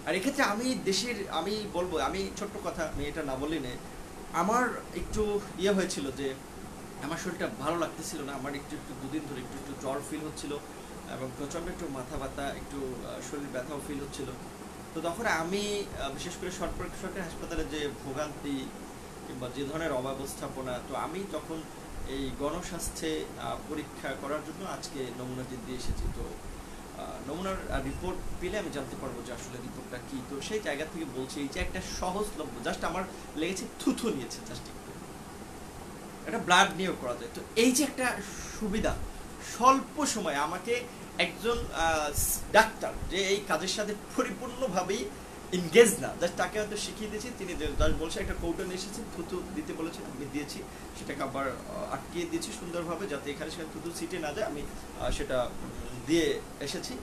আর এক্ষেত্রে আমি বলবো, আমি ছোট্ট কথা, আমি এটা না বললি নেই, আমার একটু হয়েছিল যে আমার শরীরটা ভালো লাগতেছিল না, আমার একটু দুদিন ধরে একটু জ্বর ফিল হচ্ছিল এবং প্রচণ্ড একটু মাথা ব্যথা, একটু শরীর ব্যথাও ফিল হচ্ছিল। তো তখন আমি বিশেষ করে সরকারি হাসপাতালে যে ভোগান্তি কিংবা যে ধরনের অব্যবস্থাপনা, তো আমি তখন এই গণস্বাস্থ্যে পরীক্ষা করার জন্য আজকে নমুনাটি দিয়ে এসেছি। তো নমুনার রিপোর্ট পেলে আমি জানতে পারবো যে আসলে রিপোর্টটা কি। তো সেই জায়গা থেকে বলছি এই যে একটা সহজলভ্য, জাস্ট আমার লেগেছে থুথু নিয়েছে, জাস্ট একটু একটা ব্লাড নিয়েও করা যায়। তো এই যে একটা সুবিধা, স্বল্প সময়ে আমাকে একজন ডাক্তার যে এই কাজের সাথে পরিপূর্ণভাবেই এনগেজ না, জাস্ট তাকে হয়তো শিখিয়ে দিয়েছি, তিনি জাস্ট বলছে একটা কৌটো নিয়ে এসেছি, থুতু দিতে বলেছে, আমি দিয়েছি, সেটাকে আবার আটকিয়ে দিয়েছি সুন্দরভাবে যাতে এখানে সেখানে থুতু ছিটে না যায়, আমি সেটা দিয়ে এসেছি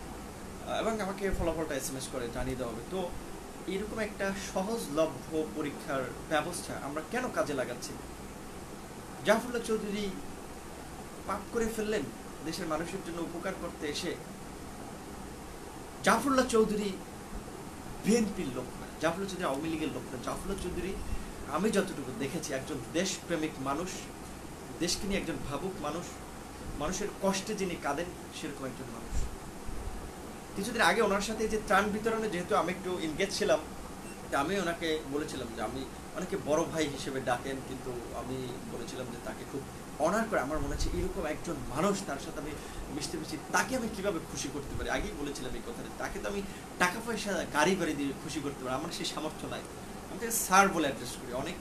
এবং আমাকে ফলাফলটা SMS করে জানিয়ে দেওয়া হবে। তো এরকম একটা সহজলভ্য পরীক্ষার ব্যবস্থা আমরা কেন কাজে লাগাচ্ছি? জাফরুল্লাহ চৌধুরী পাপ করে ফেললেন দেশের মানুষের জন্য উপকার করতে এসে। জাফরুল্লাহ চৌধুরী বিএনপির লোক না, জাফরুল্লাহ চৌধুরী আওয়ামী লীগের লোক না। জাফরুল্লাহ চৌধুরী আমি যতটুকু দেখেছি একজন দেশপ্রেমিক মানুষ, দেশকে নিয়ে একজন ভাবুক মানুষ, মানুষের কষ্টে যিনি কাঁদেন সেরকম একজন মানুষ। কিছুদিন আগে ওনার সাথে যে ত্রাণ বিতরণে যেহেতু আমি একটু এনগেজ ছিলাম, আমি ওনাকে বলেছিলাম যে আমি অনেকে বড় ভাই হিসেবে ডাকেন, কিন্তু আমি বলেছিলাম যে তাকে খুব অনার করে আমার মনে হচ্ছে এরকম একজন মানুষ, তার সাথে আমি মিশতে মিশি, তাকে আমি কিভাবে খুশি করতে পারি। আগেই বলেছিলাম এই কথাটা, তাকে তো আমি টাকা পয়সা গাড়ি বাড়ি দিয়ে খুশি করতে পারি, আমার সেই সামর্থ্য নাই। আমি তাকে স্যার বলে অ্যাড্রেস করি, অনেক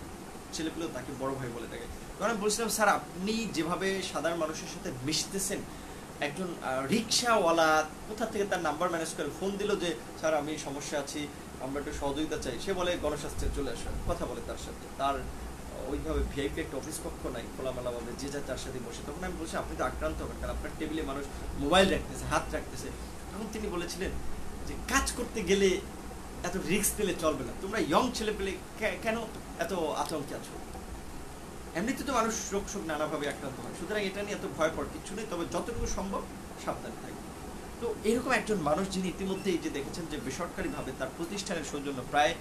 ছেলেগুলো তাকে বড় ভাই বলে থাকে। তখন আমি বলছিলাম স্যার আপনি যেভাবে সাধারণ মানুষের সাথে মিশতেছেন, একজন রিক্সাওয়ালা কোথা থেকে তার নাম্বার ম্যানেজ করে ফোন দিল যে স্যার আমি সমস্যা আছি, আমরা একটু সহযোগিতা চাই, সে বলে গণস্বাস্থ্যে চলে আসে, কথা বলে তার সাথে, তার ওইভাবে ভিআইপি একটা অফিস কক্ষ নাই খোলামেলাভাবে যে যায় তার সাথে বসে। তখন আমি বলছি আপনি তো আক্রান্ত হবেন, কারণ আপনার টেবিলে মানুষ মোবাইল রাখতেছে, হাত রাখতেছে। তখন তিনি বলেছিলেন যে কাজ করতে গেলে এত রিস্ক নিলে চলবে না, তোমরা ইয়ং ছেলে পেলে কেন এত আতঙ্কে আছো? এমনিতে তো মানুষ রোগ শোক নানাভাবে আক্রান্ত হয়, সুতরাং এটা নিয়ে এত ভয় পাওয়ার কিছু নেই, তবে যতটুকু সম্ভব সাবধানে থাকবে। তো এরকম একজন মানুষ যিনি ইতিমধ্যে এই যে দেখেছেন যে বেসরকারিভাবে তার প্রতিষ্ঠানের সৌজন্য প্রায়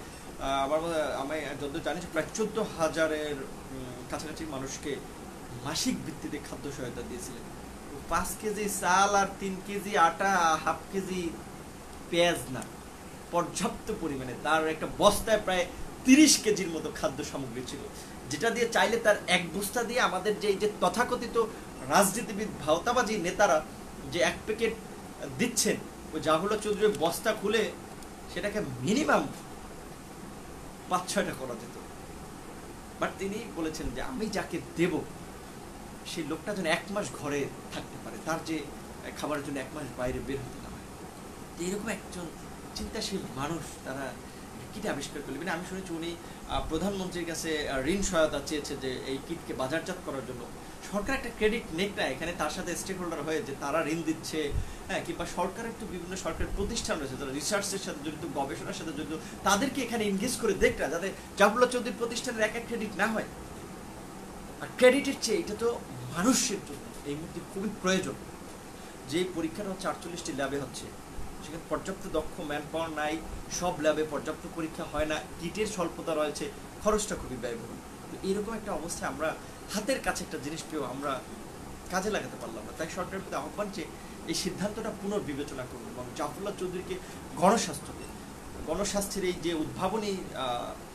আমি যত জানি প্রায় 14,000-এর কাছাকাছি মানুষকে মাসিক ভিত্তিতে খাদ্য সহায়তা দিয়েছিলেন। 5 কেজি চাল আর 3 কেজি আটা, হাফ কেজি পেঁয়াজ না, পর্যাপ্ত পরিমাণে তার একটা বস্তায় প্রায় 30 কেজির মতো খাদ্য সামগ্রী ছিল, যেটা দিয়ে চাইলে তার এক বস্তা দিয়ে আমাদের যে তথাকথিত রাজনীতিবিদ ভাওতাবাজি নেতারা যে এক প্যাকেট দিচ্ছেন, ওই জাফরুল্লাহ চৌধুরীর বস্তা খুলে সেটাকে মিনিমাম 5-6টা করা যেত। বাট তিনি বলেছেন যে আমি যাকে দেব সেই লোকটা যেন 1 মাস ঘরে থাকতে পারে, তার যে খাবারের জন্য 1 মাস বাইরে বের হতে না হয়। এরকম একজন চিন্তাশীল মানুষ তারা কিট আবিষ্কার করলেন। আমি শুনেছি উনি প্রধানমন্ত্রীর কাছে ঋণ সহায়তা চেয়েছে যে এই কিটকে বাজারজাত করার জন্য। সরকার একটা ক্রেডিট নেক না এখানে, তার সাথে স্টেক হোল্ডার হয়ে যে তারা ঋণ দিচ্ছে, হ্যাঁ, কিংবা সরকারের তো বিভিন্ন সরকারি প্রতিষ্ঠান রয়েছে যারা রিসার্চের সাথে জড়িত, গবেষণার সাথে জড়িত, তাদেরকে এখানে এনগেজ করে দেখটা যাতে জাফরুল্লাহ চৌধুরী প্রতিষ্ঠানের এক ক্রেডিট না হয়। আর ক্রেডিটের চেয়ে এটা তো মানুষের জন্য এই মুহূর্তে খুবই প্রয়োজন। যে পরীক্ষাটা হচ্ছে 48টি ল্যাবে হচ্ছে, সেখানে পর্যাপ্ত দক্ষ ম্যান পাওয়ার নাই, সব ল্যাবে পর্যাপ্ত পরীক্ষা হয় না, কিটের স্বল্পতা রয়েছে, খরচটা খুবই ব্যয়বহুল। তো এইরকম একটা অবস্থায় আমরা হাতের কাছে একটা জিনিস পেয়েও আমরা কাজে লাগাতে পারলাম না। তাই সরকারের প্রতি আহ্বান যে এই সিদ্ধান্তটা পুনর্বিবেচনা করুন এবং জাফরুল্লাহ চৌধুরীকে গণস্বাস্থ্যের এই যে উদ্ভাবনী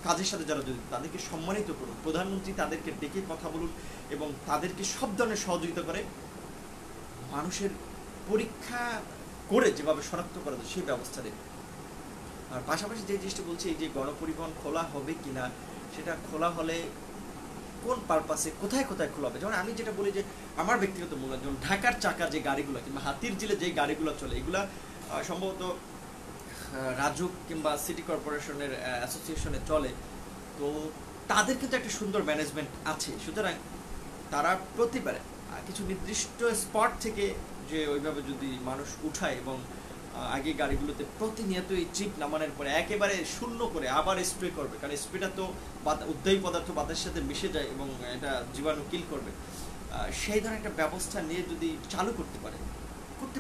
কাজের সাথে যারা জড়িত তাদেরকে সম্মানিত করুন, প্রধানমন্ত্রী তাদেরকে ডেকে কথা বলুন এবং তাদেরকে সব ধরনের সহযোগিতা করে মানুষের পরীক্ষা করে যেভাবে শনাক্ত করা যায় সেই ব্যবস্থা দেবে। আর পাশাপাশি যে জিনিসটা বলছি, এই যে গণপরিবহন খোলা হবে কিনা সেটা খোলা হলে কোন পারপাসে কোথায় কোথায় খোলা হবে? যেমন আমি যেটা বলি যে আমার ব্যক্তিগত মূল্য, যেমন ঢাকার চাকা যে গাড়িগুলো কিংবা হাতির ঝিলে যে গাড়িগুলো চলে, এগুলা সম্ভবত রাজুক কিংবা সিটি কর্পোরেশনের অ্যাসোসিয়েশনে চলে, তো তাদের কিন্তু একটা সুন্দর ম্যানেজমেন্ট আছে। সুতরাং তারা প্রতিবারে কিছু নির্দিষ্ট স্পট থেকে যে ওইভাবে যদি মানুষ উঠায় এবং আগে গাড়িগুলোতে প্রতিনিয়তই চিপ নামানোর পরে একেবারে শূন্য করে আবার স্প্রে করবে, কারণ স্প্রেটা তো উদ্বায়ী পদার্থ বাতাসের সাথে মিশে যায় এবং এটা জীবাণু কিল করবে, সেই ধরনের একটা ব্যবস্থা নিয়ে যদি চালু করতে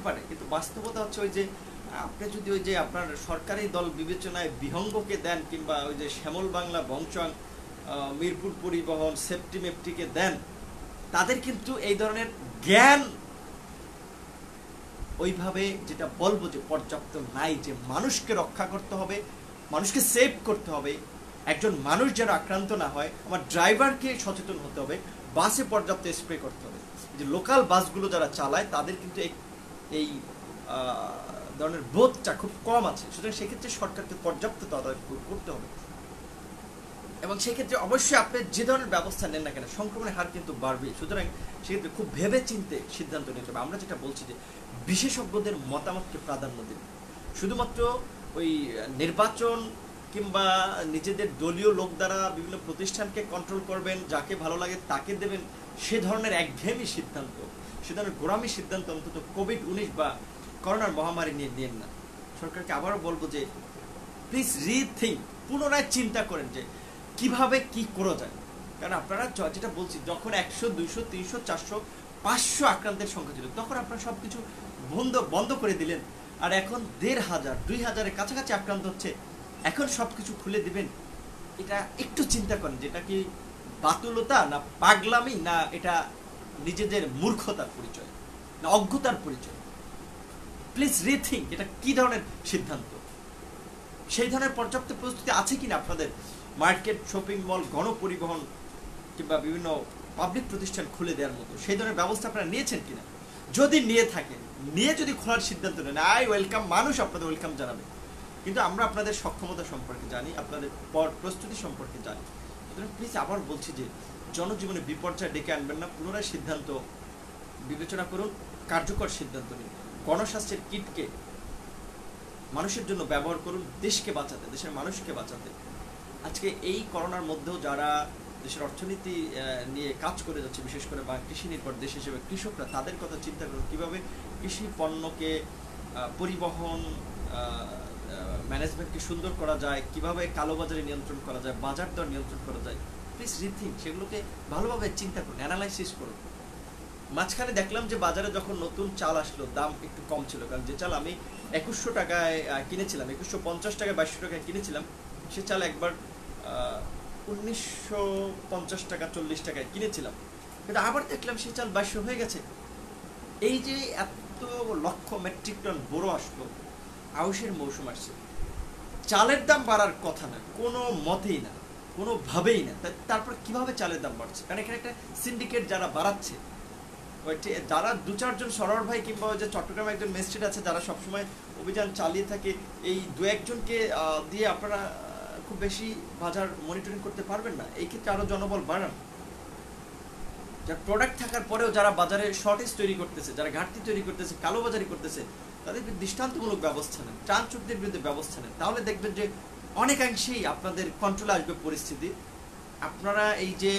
পারে। কিন্তু বাস্তবতা হচ্ছে ওই যে আপনি যদি ওই যে আপনার সরকারি দল বিবেচনায় বিহঙ্গকে দেন কিংবা ওই যে শ্যামল বাংলা, বংচং, মিরপুর পরিবহন, সেফটি মেপটিকে দেন, তাদের কিন্তু এই ধরনের জ্ঞান ওইভাবে যেটা বলবো যে পর্যাপ্ত নাই, যে মানুষকে রক্ষা করতে হবে, মানুষকে সেভ করতে হবে, একজন মানুষ যেন আক্রান্ত না হয়, আমার ড্রাইভারকে সচেতন হতে হবে, বাসে পর্যাপ্ত স্প্রে করতে হবে। যে লোকাল বাসগুলো যারা চালায় তাদের কিন্তু এই ধরনের বোধটা খুব কম আছে। সুতরাং সেক্ষেত্রে সরকারকে পর্যাপ্ত তদারকি করতে হবে এবং সেক্ষেত্রে অবশ্যই আপনি যে ধরনের ব্যবস্থা নেন না কেন সংক্রমণের হার কিন্তু বাড়বে। সুতরাং সেক্ষেত্রে খুব ভেবে চিন্তে সিদ্ধান্ত নিতে হবে। আমরা যেটা বলছি যে বিশেষজ্ঞদের মতামতকে প্রাধান্য দিন। শুধুমাত্র ওই নির্বাচন কিংবা নিজেদের দলীয় লোক দ্বারা বিভিন্ন প্রতিষ্ঠানকে কন্ট্রোল করবেন, যাকে ভালো লাগে তাকে দেবেন, সে ধরনের একঘেয়েমি সিদ্ধান্ত, সে ধরনের গোড়ামি সিদ্ধান্ত অন্তত কোভিড-19 বা করোনার মহামারী নিয়ে নেন না। সরকারকে আবারও বলবো যে প্লিজ রিথিঙ্ক, পুনরায় চিন্তা করেন যে কিভাবে কি করা যায়। কারণ আপনারা যেটা বলছি, যখন 100, 200, 300, 400, 500 আক্রান্তের সংখ্যা ছিল তখন আপনারা সবকিছু বন্ধ করে দিলেন, আর এখন 1500, 2000-এর কাছাকাছি আক্রান্ত হচ্ছে, এখন সবকিছু খুলে দিবেন। এটা একটু চিন্তা করেন, যেটা কি বাতুলতা না পাগলামি, না এটা নিজেদের মূর্খতার পরিচয়, না অজ্ঞতার পরিচয়? প্লিজ রিথিঙ্ক, এটা কি ধরনের সিদ্ধান্ত? সেই ধরনের পর্যাপ্ত প্রস্তুতি আছে কিনা আপনাদের? মার্কেট, শপিং মল, গণপরিবহন কিংবা বিভিন্ন পাবলিক প্রতিষ্ঠান খুলে দেওয়ার মতো সেই ধরনের ব্যবস্থা আপনারা নিয়েছেন কিনা? যদি নিয়ে থাকেন, যদি খোলার সিদ্ধান্ত নেন, ওয়েলকাম, মানুষ আপনাদের ওয়েলকাম জানাবে। কিন্তু আমরা আপনাদের সক্ষমতা সম্পর্কে জানি, আপনাদের প্রস্তুতি সম্পর্কে জানি। সুতরাং প্লিজ আবার বলছি যে জনজীবনে বিপর্যয় ডেকে আনবেন না, পুনরায় সিদ্ধান্ত বিবেচনা করুন, কার্যকর সিদ্ধান্ত নিন। গণস্বাস্থ্যের কিটকে মানুষের জন্য ব্যবহার করুন, দেশকে বাঁচাতে, দেশের মানুষকে বাঁচাতে। আজকে এই করোনার মধ্যেও যারা দেশের অর্থনীতি নিয়ে কাজ করে যাচ্ছে, বিশেষ করে বা কৃষি নির্ভর দেশ হিসেবে কৃষকরা, তাদের কথা চিন্তা করুন, কীভাবে কৃষি পণ্যকে পরিবহন ম্যানেজমেন্টকে সুন্দর করা যায়, কিভাবে কালোবাজারে নিয়ন্ত্রণ করা যায়, বাজার দর নিয়ন্ত্রণ করা যায়। প্লিজ রিথিঙ্ক, সেগুলোকে ভালোভাবে চিন্তা করুন, অ্যানালাইসিস করুন। মাঝখানে দেখলাম যে বাজারে যখন নতুন চাল আসলো দাম একটু কম ছিল, কারণ যে চাল আমি 2100 টাকায় কিনেছিলাম, 2150 টাকায়, 2200 টাকায় কিনেছিলাম, সে চাল একবার 1950 টাকা, 40 টাকায় কিনেছিলাম, কিন্তু আবার দেখলাম সে চাল 2200 হয়ে গেছে। এই যে এত লক্ষ মেট্রিক টন বোরো আসলো, আউশের মৌসুম আসছে, চালের দাম বাড়ার কথা না, কোনো মতেই না, কোনোভাবেই না। তারপর কিভাবে চালের দাম বাড়ছে? কারণ এখানে একটা সিন্ডিকেট যারা বাড়াচ্ছে, যারা 2-4 জন সরোয়ার ভাই কিংবা যে চট্টগ্রামে একজন ম্যাজিস্ট্রেট আছে যারা সবসময় অভিযান চালিয়ে থাকে, এই 2-1 জনকে দিয়ে আপনারা খুব বেশি বাজার মনিটরিং করতে পারবেন না। এই ক্ষেত্রে আরো জনবল বাড়ান। যার প্রোডাক্ট থাকার পরেও যারা বাজারে শর্টেজ তৈরি করতেছে, যারা ঘাটতি তৈরি করতেছে, কালোবাজারি করতেছে, তাদের দৃষ্টান্তমূলক ব্যবস্থা নেন, ত্রাণচুক্তির বিরুদ্ধে ব্যবস্থা নেন। তাহলে দেখবেন যে অনেকাংশেই আপনাদের কন্ট্রোলে আসবে পরিস্থিতি। আপনারা এই যে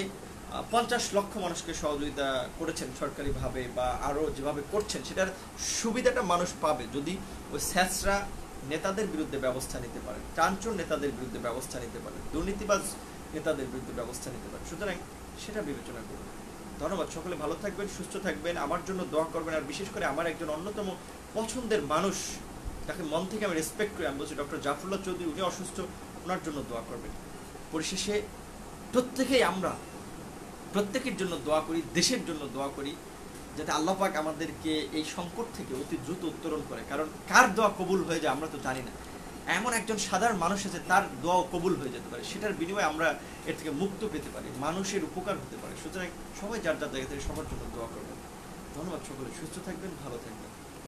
50 লক্ষ মানুষকে সহযোগিতা করেছেন সরকারিভাবে বা আরও যেভাবে করছেন, সেটার সুবিধাটা মানুষ পাবে যদি ওই স্যাঁচরা নেতাদের বিরুদ্ধে ব্যবস্থা নিতে পারেন, চাঞ্চর নেতাদের বিরুদ্ধে ব্যবস্থা নিতে পারেন, দুর্নীতিবাজ নেতাদের বিরুদ্ধে ব্যবস্থা নিতে পারেন। সুতরাং সেটা বিবেচনা করুন। ধন্যবাদ। সকলে ভালো থাকবেন, সুস্থ থাকবেন, আমার জন্য দোয়া করবেন। আর বিশেষ করে আমার একজন অন্যতম পছন্দের মানুষ, তাকে মন থেকে আমি রেসপেক্ট করি, আমি বলছি ডক্টর জাফরুল্লাহ চৌধুরী, উনি অসুস্থ, ওনার জন্য দোয়া করবেন। পরিশেষে প্রত্যেকের জন্য দোয়া করি, দেশের জন্য দোয়া করি, যাতে আল্লাহ পাক আমাদেরকে এই সংকট থেকে অতি দ্রুত উত্তরণ করে। কারণ কার দোয়া কবুল হয়ে যায় আমরা তো জানি না। এমন একজন সাধারণ মানুষ আছে তার দোয়া কবুল হয়ে যেতে পারে, সেটার বিনিময়ে আমরা এর থেকে মুক্ত পেতে পারি, মানুষের উপকার হতে পারে। সুতরাং সবাই যার যার জায়গা থেকে সবার জন্য দোয়া করবেন। ধন্যবাদ। সকলে সুস্থ থাকবেন, ভালো থাকবেন।